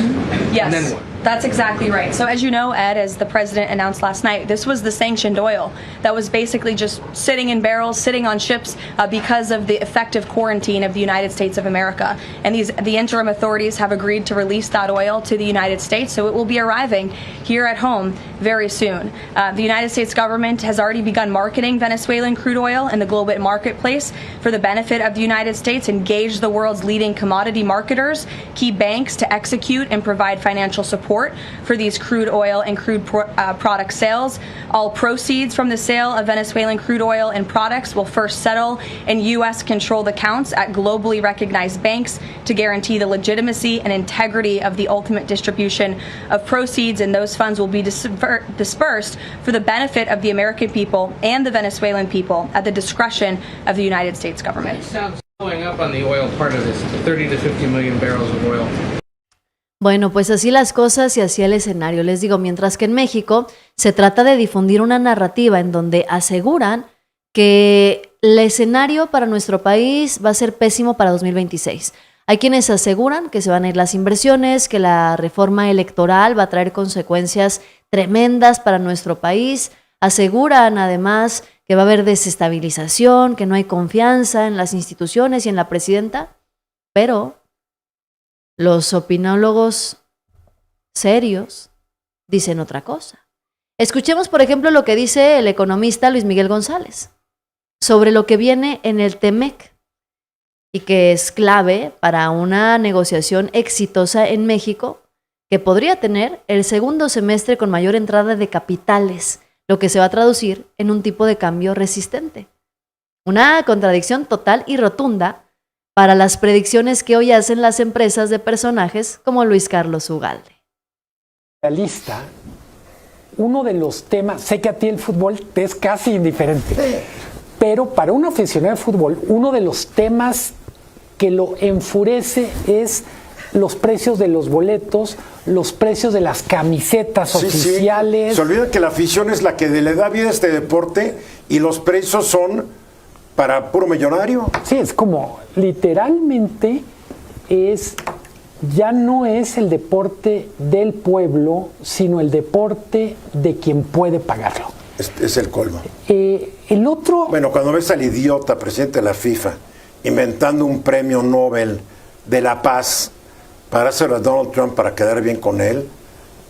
Yes. And then what? That's exactly right. So as you know, Ed, as the president announced last night, this was the sanctioned oil that was basically just sitting in barrels, sitting on ships because of the effective quarantine of the United States of America. And the interim authorities have agreed to release that oil to the United States, so it will be arriving here at home very soon. The United States government has already begun marketing Venezuelan crude oil in the global marketplace for the benefit of the United States, engaged the world's leading commodity marketers, key banks to execute and provide financial support for these crude oil and crude product sales. All proceeds from the sale of Venezuelan crude oil and products will first settle in U.S.-controlled accounts at globally recognized banks to guarantee the legitimacy and integrity of the ultimate distribution of proceeds, and those funds will be dispersed for the benefit of the American people and the Venezuelan people at the discretion of the United States government. It sounds going up on the oil part of this, 30 to 50 million barrels of oil. Bueno, pues así las cosas y así el escenario. Les digo, mientras que en México se trata de difundir una narrativa en donde aseguran que el escenario para nuestro país va a ser pésimo para 2026. Hay quienes aseguran que se van a ir las inversiones, que la reforma electoral va a traer consecuencias tremendas para nuestro país. Aseguran además que va a haber desestabilización, que no hay confianza en las instituciones y en la presidenta, pero los opinólogos serios dicen otra cosa. Escuchemos, por ejemplo, lo que dice el economista Luis Miguel González sobre lo que viene en el TEMEC y que es clave para una negociación exitosa en México que podría tener el segundo semestre con mayor entrada de capitales, lo que se va a traducir en un tipo de cambio resistente. Una contradicción total y rotunda para las predicciones que hoy hacen las empresas de personajes como Luis Carlos Ugalde. La lista, uno de los temas, sé que a ti el fútbol te es casi indiferente, pero para un aficionado de fútbol, uno de los temas que lo enfurece es los precios de los boletos, los precios de las camisetas oficiales. Sí. Se olvida que la afición es la que le da vida a este deporte y los precios son para puro millonario. Sí, es como literalmente ya no es el deporte del pueblo, sino el deporte de quien puede pagarlo. Es el colmo. El otro... Bueno, cuando ves al idiota presidente de la FIFA inventando un premio Nobel de la paz para hacer a Donald Trump para quedar bien con él,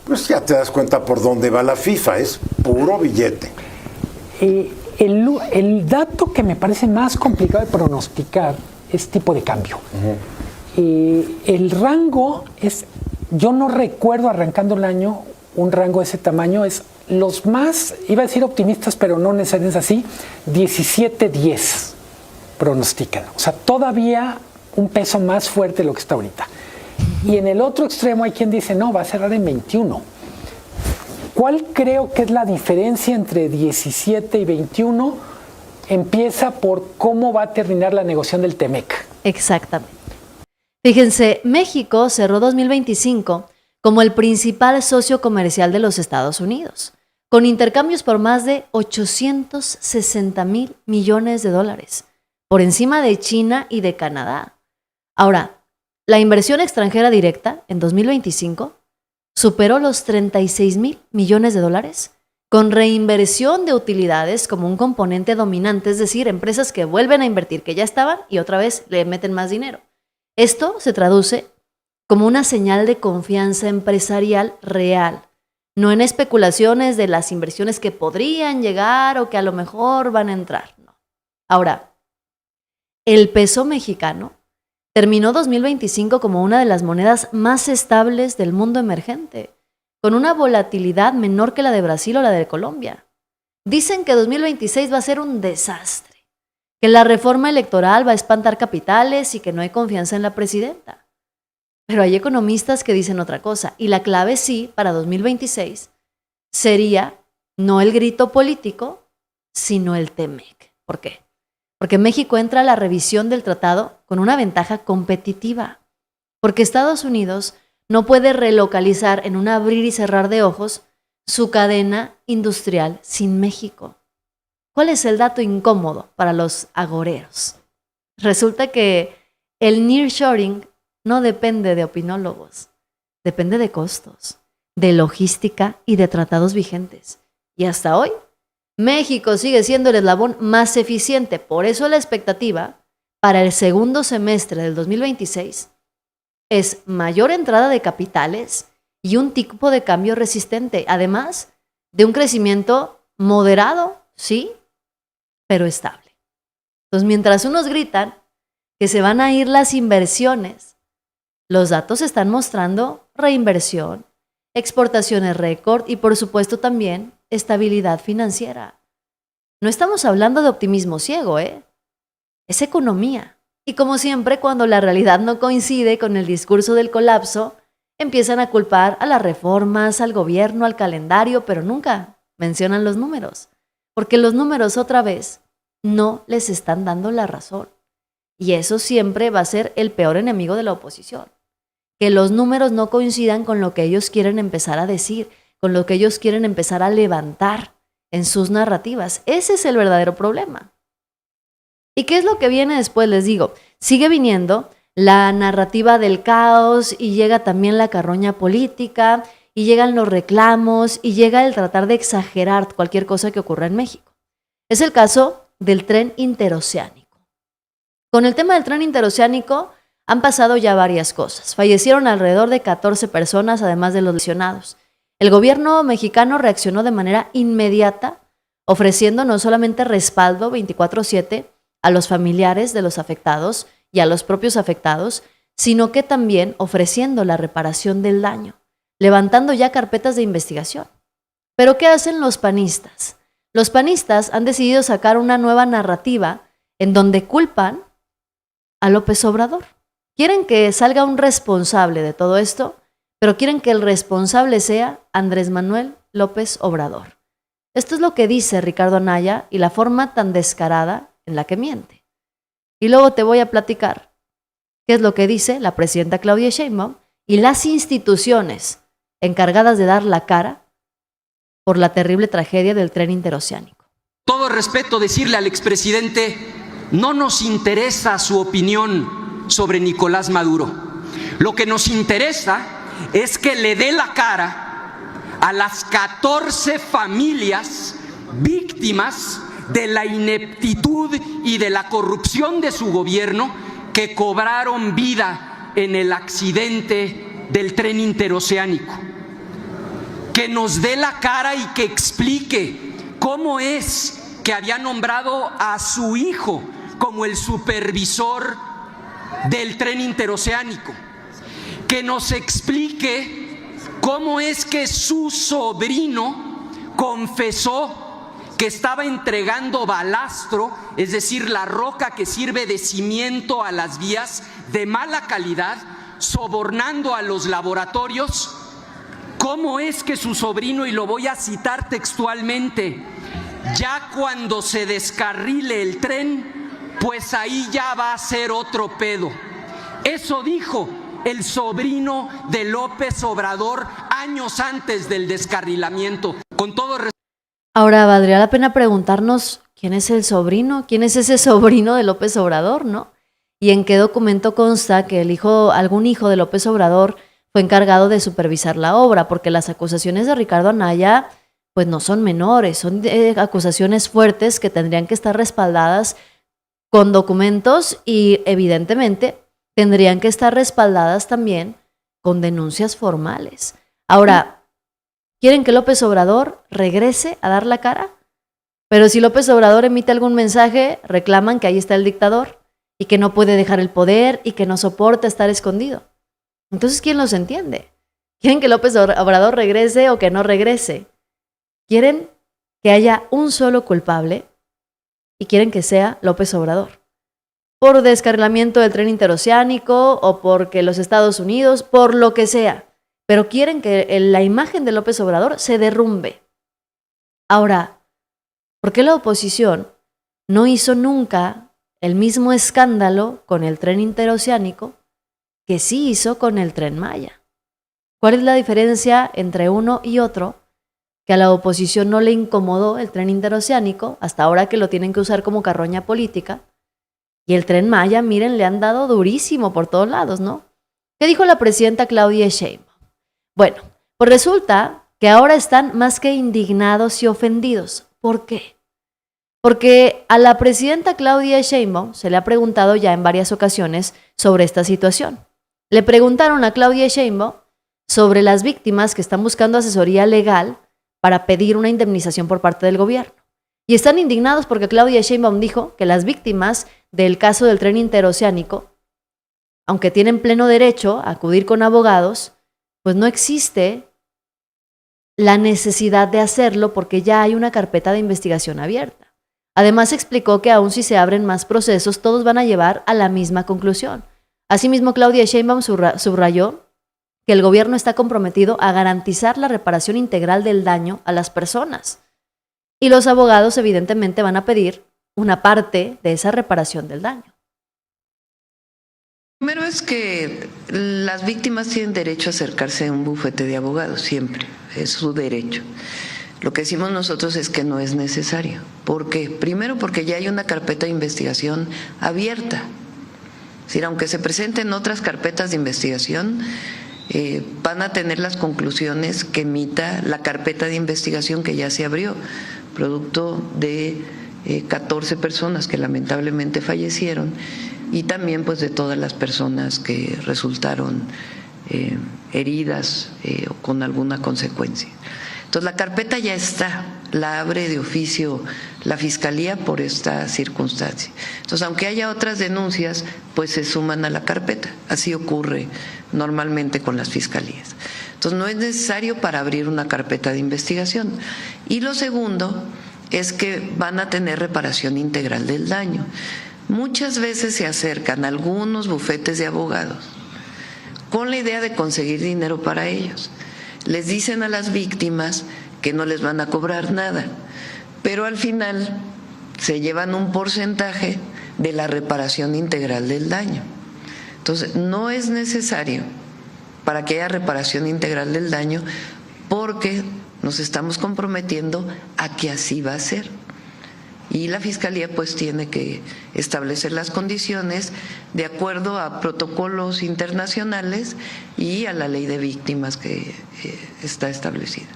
pues ya te das cuenta por dónde va la FIFA, es puro billete. El dato que me parece más complicado de pronosticar es tipo de cambio. El rango es, yo no recuerdo arrancando el año un rango de ese tamaño, es los más, iba a decir optimistas, pero no necesariamente es así, 17.10. pronostican. O sea, todavía un peso más fuerte de lo que está ahorita. Y en el otro extremo hay quien dice, no, va a cerrar en 21. ¿Cuál creo que es la diferencia entre 17 y 21? Empieza por cómo va a terminar la negociación del TEMEC. Exactamente. Fíjense, México cerró 2025 como el principal socio comercial de los Estados Unidos, con intercambios por más de 860,000 millones de dólares, por encima de China y de Canadá. Ahora, la inversión extranjera directa en 2025 superó los 36,000 millones de dólares, con reinversión de utilidades como un componente dominante, es decir, empresas que vuelven a invertir, que ya estaban y otra vez le meten más dinero. Esto se traduce como una señal de confianza empresarial real, no en especulaciones de las inversiones que podrían llegar o que a lo mejor van a entrar. No. Ahora, el peso mexicano terminó 2025 como una de las monedas más estables del mundo emergente, con una volatilidad menor que la de Brasil o la de Colombia. Dicen que 2026 va a ser un desastre, que la reforma electoral va a espantar capitales y que no hay confianza en la presidenta. Pero hay economistas que dicen otra cosa, y la clave sí, para 2026, sería no el grito político, sino el TEMEC. ¿Por qué? Porque México entra a la revisión del tratado con una ventaja competitiva, porque Estados Unidos no puede relocalizar en un abrir y cerrar de ojos su cadena industrial sin México. ¿Cuál es el dato incómodo para los agoreros? Resulta que el nearshoring no depende de opinólogos, depende de costos, de logística y de tratados vigentes. Y hasta hoy, México sigue siendo el eslabón más eficiente. Por eso la expectativa para el segundo semestre del 2026 es mayor entrada de capitales y un tipo de cambio resistente, además de un crecimiento moderado, sí, pero estable. Entonces, mientras unos gritan que se van a ir las inversiones, los datos están mostrando reinversión, exportaciones récord y, por supuesto, también estabilidad financiera. No estamos hablando de optimismo ciego, es economía. Y como siempre, cuando la realidad no coincide con el discurso del colapso, empiezan a culpar a las reformas, al gobierno, al calendario, pero nunca mencionan los números, porque los números otra vez no les están dando la razón. Y eso siempre va a ser el peor enemigo de la oposición, que los números no coincidan con lo que ellos quieren empezar a decir, con lo que ellos quieren empezar a levantar en sus narrativas. Ese es el verdadero problema. ¿Y qué es lo que viene después? Les digo, sigue viniendo la narrativa del caos y llega también la carroña política y llegan los reclamos y llega el tratar de exagerar cualquier cosa que ocurra en México. Es el caso del tren interoceánico. Con el tema del tren interoceánico han pasado ya varias cosas. Fallecieron alrededor de 14 personas, además de los lesionados. El gobierno mexicano reaccionó de manera inmediata, ofreciendo no solamente respaldo 24/7 a los familiares de los afectados y a los propios afectados, sino que también ofreciendo la reparación del daño, levantando ya carpetas de investigación. ¿Pero qué hacen los panistas? Los panistas han decidido sacar una nueva narrativa en donde culpan a López Obrador. Quieren que salga un responsable de todo esto, pero quieren que el responsable sea Andrés Manuel López Obrador. Esto es lo que dice Ricardo Anaya y la forma tan descarada en la que miente. Y luego te voy a platicar qué es lo que dice la presidenta Claudia Sheinbaum y las instituciones encargadas de dar la cara por la terrible tragedia del tren interoceánico. Todo respeto, decirle al expresidente, no nos interesa su opinión sobre Nicolás Maduro. Lo que nos interesa es que le dé la cara a las 14 familias víctimas de la ineptitud y de la corrupción de su gobierno que cobraron vida en el accidente del tren interoceánico. Que nos dé la cara y que explique cómo es que había nombrado a su hijo como el supervisor del tren interoceánico. Que nos explique cómo es que su sobrino confesó que estaba entregando balastro, es decir, la roca que sirve de cimiento a las vías, de mala calidad, sobornando a los laboratorios? ¿Cómo es que su sobrino, y lo voy a citar textualmente, ya cuando se descarrile el tren, pues ahí ya va a ser otro pedo? Eso dijo el sobrino de López Obrador años antes del descarrilamiento. Con todo respeto. Ahora, valdría la pena preguntarnos quién es el sobrino, quién es ese sobrino de López Obrador, ¿no? Y en qué documento consta que algún hijo de López Obrador fue encargado de supervisar la obra, porque las acusaciones de Ricardo Anaya pues no son menores, son acusaciones fuertes que tendrían que estar respaldadas con documentos y evidentemente tendrían que estar respaldadas también con denuncias formales. Ahora, ¿quieren que López Obrador regrese a dar la cara? Pero si López Obrador emite algún mensaje, reclaman que ahí está el dictador y que no puede dejar el poder y que no soporta estar escondido. Entonces, ¿quién los entiende? ¿Quieren que López Obrador regrese o que no regrese? Quieren que haya un solo culpable y quieren que sea López Obrador. Por descarrilamiento del tren interoceánico o porque los Estados Unidos, por lo que sea. Pero quieren que la imagen de López Obrador se derrumbe. Ahora, ¿por qué la oposición no hizo nunca el mismo escándalo con el tren interoceánico que sí hizo con el Tren Maya? ¿Cuál es la diferencia entre uno y otro? Que a la oposición no le incomodó el tren interoceánico, hasta ahora que lo tienen que usar como carroña política, y el Tren Maya, miren, le han dado durísimo por todos lados, ¿no? ¿Qué dijo la presidenta Claudia Sheinbaum? Bueno, pues resulta que ahora están más que indignados y ofendidos. ¿Por qué? Porque a la presidenta Claudia Sheinbaum se le ha preguntado ya en varias ocasiones sobre esta situación. Le preguntaron a Claudia Sheinbaum sobre las víctimas que están buscando asesoría legal para pedir una indemnización por parte del gobierno. Y están indignados porque Claudia Sheinbaum dijo que las víctimas del caso del tren interoceánico, aunque tienen pleno derecho a acudir con abogados, pues no existe la necesidad de hacerlo porque ya hay una carpeta de investigación abierta. Además explicó que aun si se abren más procesos, todos van a llevar a la misma conclusión. Asimismo, Claudia Sheinbaum subrayó que el gobierno está comprometido a garantizar la reparación integral del daño a las personas. Y los abogados evidentemente van a pedir una parte de esa reparación del daño. Primero es que las víctimas tienen derecho a acercarse a un bufete de abogados, siempre, es su derecho. Lo que decimos nosotros es que no es necesario. ¿Por qué? Primero porque ya hay una carpeta de investigación abierta. Es decir, aunque se presenten otras carpetas de investigación, van a tener las conclusiones que emita la carpeta de investigación que ya se abrió, producto de 14 personas que lamentablemente fallecieron y también pues de todas las personas que resultaron heridas o con alguna consecuencia. Entonces la carpeta ya está, la abre de oficio la Fiscalía por esta circunstancia. Entonces aunque haya otras denuncias, pues se suman a la carpeta. Así ocurre normalmente con las fiscalías. Entonces no es necesario para abrir una carpeta de investigación. Y lo segundo es que van a tener reparación integral del daño. Muchas veces se acercan algunos bufetes de abogados con la idea de conseguir dinero para ellos. Les dicen a las víctimas que no les van a cobrar nada, pero al final se llevan un porcentaje de la reparación integral del daño. Entonces, no es necesario para que haya reparación integral del daño porque nos estamos comprometiendo a que así va a ser. Y la Fiscalía pues tiene que establecer las condiciones de acuerdo a protocolos internacionales y a la ley de víctimas que está establecida.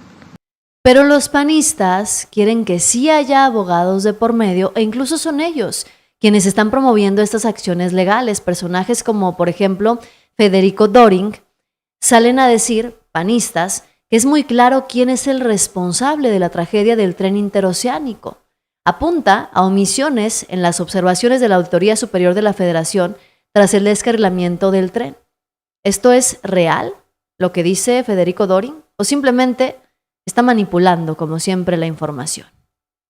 Pero los panistas quieren que sí haya abogados de por medio e incluso son ellos quienes están promoviendo estas acciones legales. Personajes como, por ejemplo, Federico Doring salen a decir, panistas, que es muy claro quién es el responsable de la tragedia del tren interoceánico. Apunta a omisiones en las observaciones de la Auditoría Superior de la Federación tras el descarrilamiento del tren. ¿Esto es real, lo que dice Federico Doring? ¿O simplemente está manipulando, como siempre, la información?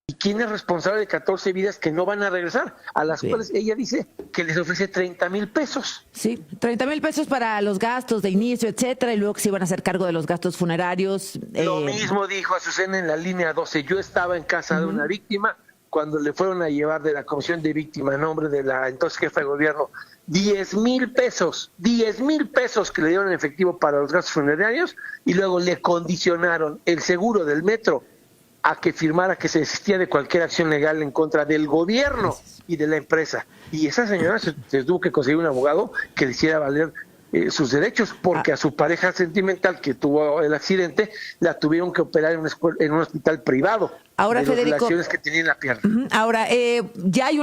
¿Y quién es responsable de 14 vidas que no van a regresar? A las cuales ella dice que les ofrece 30,000 pesos. Sí, 30,000 pesos para los gastos de inicio, etcétera, y luego que se iban a hacer cargo de los gastos funerarios. Lo mismo dijo Azucena en la línea 12. Yo estaba en casa de una víctima cuando le fueron a llevar de la comisión de víctima en nombre de la entonces jefa de gobierno 10,000 pesos que le dieron en efectivo para los gastos funerarios, y luego le condicionaron el seguro del metro a que firmara que se desistía de cualquier acción legal en contra del gobierno y de la empresa. Y esa señora se tuvo que conseguir un abogado que le hiciera valer sus derechos, porque a su pareja sentimental que tuvo el accidente la tuvieron que operar en un hospital privado. Ahora, de las Federico, relaciones que tenía en la pierna. Ahora, ya hay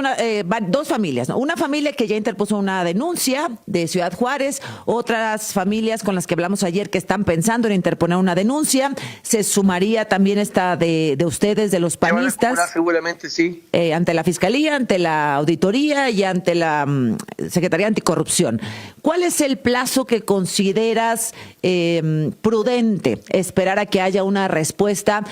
dos familias, ¿no? Una familia que ya interpuso una denuncia de Ciudad Juárez, otras familias con las que hablamos ayer que están pensando en interponer una denuncia. Se sumaría también esta de ustedes, de los panistas. Seguramente sí. Ante la Fiscalía, ante la Auditoría y ante la Secretaría Anticorrupción. ¿Cuál es el plazo que consideras prudente esperar a que haya una respuesta?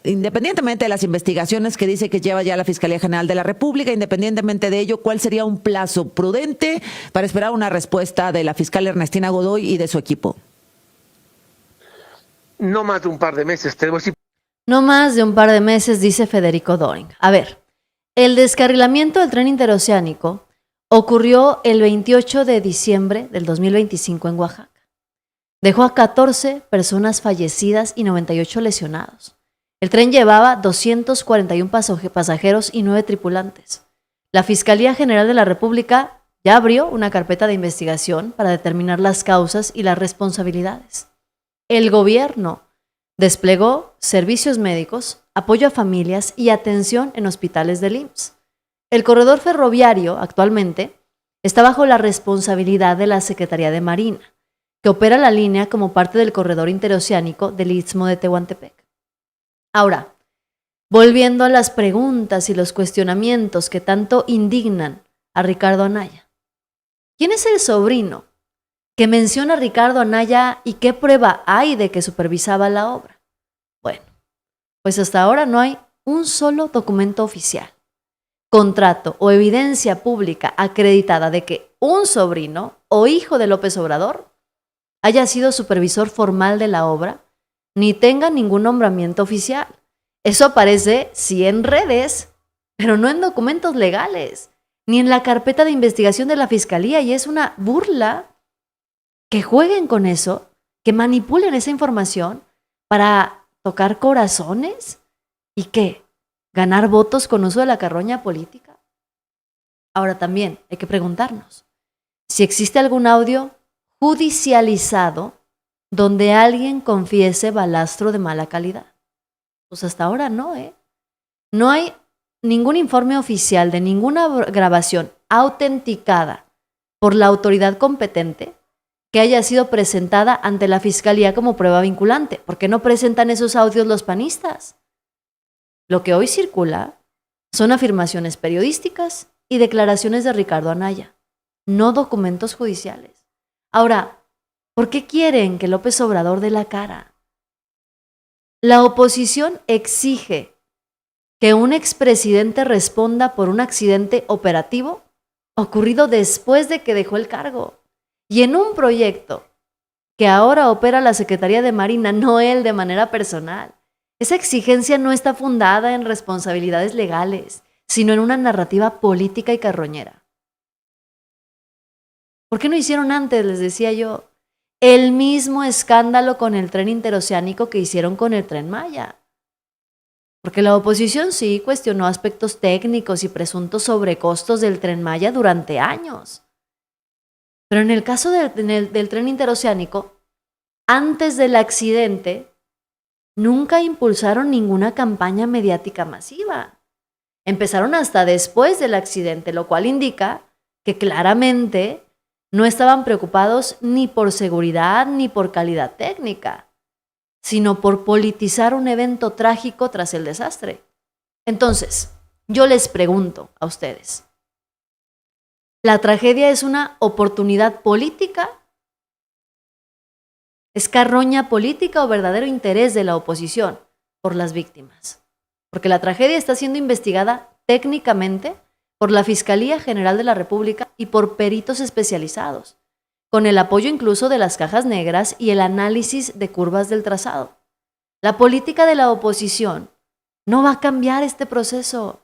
Independientemente de las investigaciones que dice que lleva ya la Fiscalía General de la República, independientemente de ello, ¿cuál sería un plazo prudente para esperar una respuesta de la fiscal Ernestina Godoy y de su equipo? No más de un par de meses, te voy a decir. No más de un par de meses, dice Federico Doring. A ver, el descarrilamiento del tren interoceánico ocurrió el 28 de diciembre del 2025 en Oaxaca. Dejó a 14 personas fallecidas y 98 lesionados. El tren llevaba 241 pasajeros y 9 tripulantes. La Fiscalía General de la República ya abrió una carpeta de investigación para determinar las causas y las responsabilidades. El gobierno desplegó servicios médicos, apoyo a familias y atención en hospitales del IMSS. El corredor ferroviario actualmente está bajo la responsabilidad de la Secretaría de Marina, que opera la línea como parte del corredor interoceánico del Istmo de Tehuantepec. Ahora, volviendo a las preguntas y los cuestionamientos que tanto indignan a Ricardo Anaya. ¿Quién es el sobrino que menciona a Ricardo Anaya y qué prueba hay de que supervisaba la obra? Bueno, pues hasta ahora no hay un solo documento oficial, contrato o evidencia pública acreditada de que un sobrino o hijo de López Obrador haya sido supervisor formal de la obra, ni tenga ningún nombramiento oficial. Eso aparece, sí, en redes, pero no en documentos legales, ni en la carpeta de investigación de la Fiscalía, y es una burla que jueguen con eso, que manipulen esa información para tocar corazones y ¿qué? ¿Ganar votos con uso de la carroña política? Ahora también hay que preguntarnos si existe algún audio judicializado donde alguien confiese balastro de mala calidad. Pues hasta ahora no, No hay ningún informe oficial de ninguna grabación autenticada por la autoridad competente que haya sido presentada ante la Fiscalía como prueba vinculante. ¿Por qué no presentan esos audios los panistas? Lo que hoy circula son afirmaciones periodísticas y declaraciones de Ricardo Anaya, no documentos judiciales. Ahora, ¿por qué quieren que López Obrador dé la cara? La oposición exige que un expresidente responda por un accidente operativo ocurrido después de que dejó el cargo y en un proyecto que ahora opera la Secretaría de Marina, no él de manera personal. Esa exigencia no está fundada en responsabilidades legales, sino en una narrativa política y carroñera. ¿Por qué no hicieron antes? Les decía yo. El mismo escándalo con el tren interoceánico que hicieron con el Tren Maya. Porque la oposición sí cuestionó aspectos técnicos y presuntos sobrecostos del Tren Maya durante años. Pero en el caso del tren interoceánico, antes del accidente, nunca impulsaron ninguna campaña mediática masiva. Empezaron hasta después del accidente, lo cual indica que claramente no estaban preocupados ni por seguridad ni por calidad técnica, sino por politizar un evento trágico tras el desastre. Entonces, yo les pregunto a ustedes, ¿la tragedia es una oportunidad política? ¿Es carroña política o verdadero interés de la oposición por las víctimas? porque la tragedia está siendo investigada técnicamente por la Fiscalía General de la República y por peritos especializados, con el apoyo incluso de las cajas negras y el análisis de curvas del trazado. La política de la oposición no va a cambiar este proceso.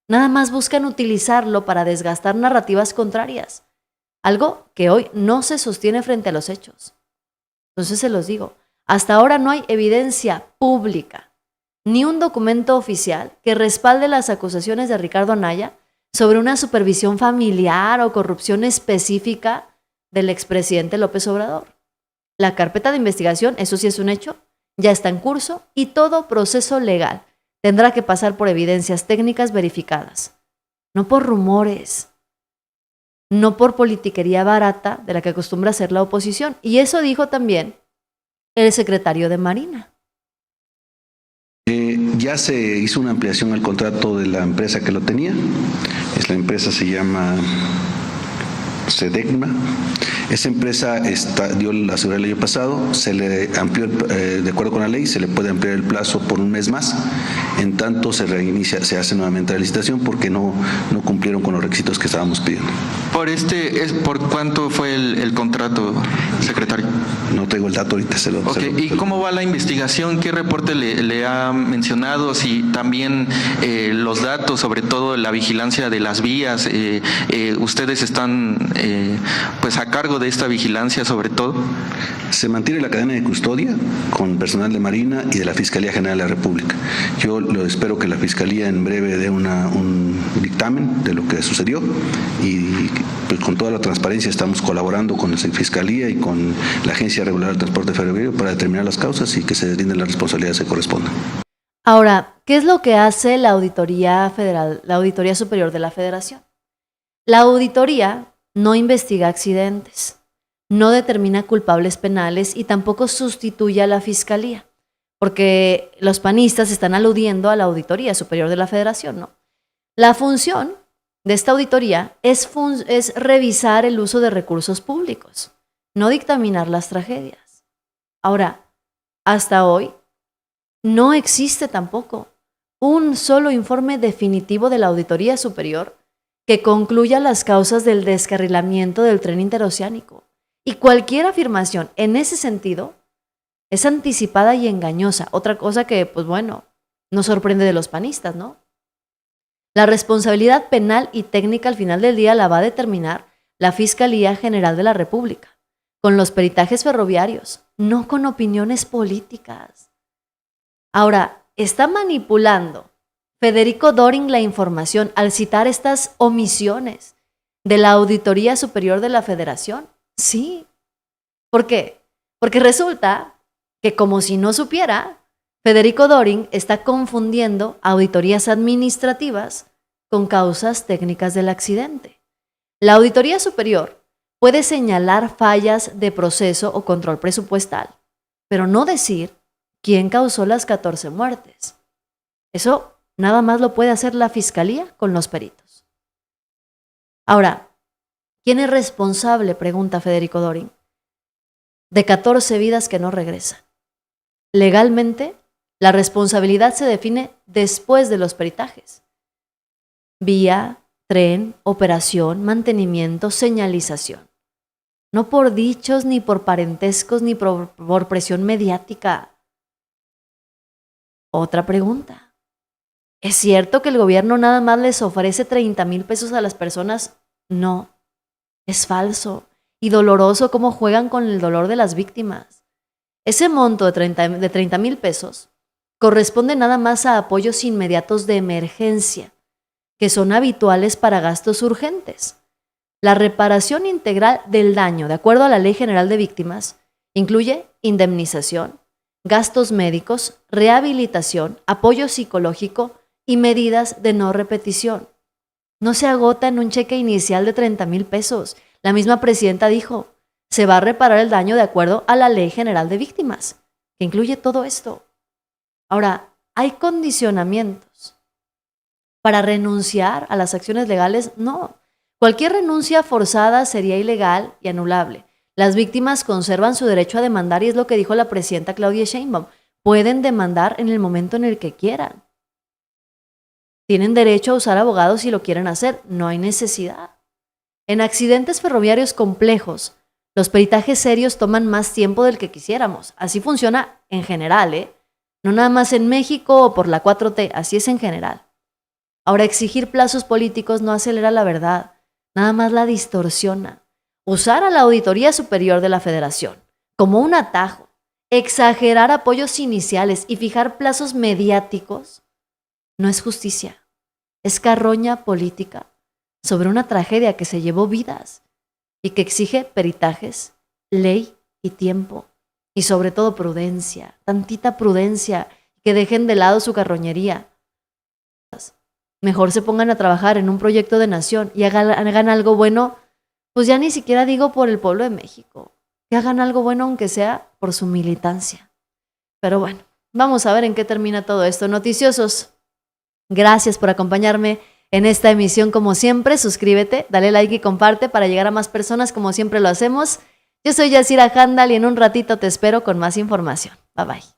Nada más buscan utilizarlo para desgastar narrativas contrarias, algo que hoy no se sostiene frente a los hechos. Entonces se los digo, hasta ahora no hay evidencia pública, ni un documento oficial que respalde las acusaciones de Ricardo Anaya sobre una supervisión familiar o corrupción específica del expresidente López Obrador. La carpeta de investigación, eso sí es un hecho, ya está en curso y todo proceso legal tendrá que pasar por evidencias técnicas verificadas, no por rumores, no por politiquería barata de la que acostumbra hacer la oposición. Y eso dijo también el secretario de Marina. Ya se hizo una ampliación al contrato de la empresa que lo tenía. La empresa se llama Sedegma. Esa empresa dio la seguridad el año pasado, se le amplió, de acuerdo con la ley, se le puede ampliar el plazo por un mes más. En tanto se reinicia, se hace nuevamente la licitación porque no cumplieron con los requisitos que estábamos pidiendo. ¿Por cuánto fue el contrato, secretario? No tengo el dato ahorita, ¿Y cómo va la investigación? ¿Qué reporte le ha mencionado? Si también los datos, sobre todo la vigilancia de las vías, ustedes están pues a cargo de esta vigilancia sobre todo. Se mantiene la cadena de custodia con personal de Marina y de la Fiscalía General de la República. Yo espero que la Fiscalía en breve dé un dictamen de lo que sucedió y pues con toda la transparencia estamos colaborando con la Fiscalía y con la Agencia Regular del Transporte Ferroviario para determinar las causas y que se deslinden las responsabilidades que correspondan. Ahora, ¿qué es lo que hace la Auditoría Federal, la Auditoría Superior de la Federación? La auditoría no investiga accidentes, no determina culpables penales y tampoco sustituye a la Fiscalía, porque los panistas están aludiendo a la Auditoría Superior de la Federación, ¿no? La función de esta auditoría es revisar el uso de recursos públicos, no dictaminar las tragedias. Ahora, hasta hoy, no existe tampoco un solo informe definitivo de la Auditoría Superior que concluya las causas del descarrilamiento del tren interoceánico. Y cualquier afirmación en ese sentido es anticipada y engañosa. Otra cosa que, pues bueno, nos sorprende de los panistas, ¿no? La responsabilidad penal y técnica al final del día la va a determinar la Fiscalía General de la República, con los peritajes ferroviarios, no con opiniones políticas. Ahora, está manipulando Federico Doring la información al citar estas omisiones de la Auditoría Superior de la Federación. Sí. ¿Por qué? Porque resulta que, como si no supiera, Federico Doring está confundiendo auditorías administrativas con causas técnicas del accidente. La Auditoría Superior puede señalar fallas de proceso o control presupuestal, pero no decir quién causó las 14 muertes. Eso nada más lo puede hacer la Fiscalía con los peritos. Ahora, ¿quién es responsable? Pregunta Federico Doring. De 14 vidas que no regresan. Legalmente, la responsabilidad se define después de los peritajes. Vía, tren, operación, mantenimiento, señalización. No por dichos, ni por parentescos, ni por presión mediática. Otra pregunta. ¿Es cierto que el gobierno nada más les ofrece 30,000 pesos a las personas? No, es falso y doloroso cómo juegan con el dolor de las víctimas. Ese monto de 30,000 pesos corresponde nada más a apoyos inmediatos de emergencia, que son habituales para gastos urgentes. La reparación integral del daño, de acuerdo a la Ley General de Víctimas, incluye indemnización, gastos médicos, rehabilitación, apoyo psicológico y medidas de no repetición. No se agota en un cheque inicial de 30,000 pesos. La misma presidenta dijo, se va a reparar el daño de acuerdo a la Ley General de Víctimas, que incluye todo esto. Ahora, ¿hay condicionamientos para renunciar a las acciones legales? No. Cualquier renuncia forzada sería ilegal y anulable. Las víctimas conservan su derecho a demandar y es lo que dijo la presidenta Claudia Sheinbaum. Pueden demandar en el momento en el que quieran. Tienen derecho a usar abogados si lo quieren hacer, no hay necesidad. En accidentes ferroviarios complejos, los peritajes serios toman más tiempo del que quisiéramos. Así funciona en general, ¿eh? No nada más en México o por la 4T, así es en general. Ahora, exigir plazos políticos no acelera la verdad, nada más la distorsiona. Usar a la Auditoría Superior de la Federación como un atajo, exagerar apoyos iniciales y fijar plazos mediáticos no es justicia, es carroña política sobre una tragedia que se llevó vidas y que exige peritajes, ley y tiempo, y sobre todo prudencia, tantita prudencia, que dejen de lado su carroñería. Mejor se pongan a trabajar en un proyecto de nación y hagan algo bueno, pues ya ni siquiera digo por el pueblo de México, que hagan algo bueno aunque sea por su militancia. Pero bueno, vamos a ver en qué termina todo esto. Noticiosos, gracias por acompañarme en esta emisión como siempre. Suscríbete, dale like y comparte para llegar a más personas como siempre lo hacemos. Yo soy Yasira Handal y en un ratito te espero con más información. Bye bye.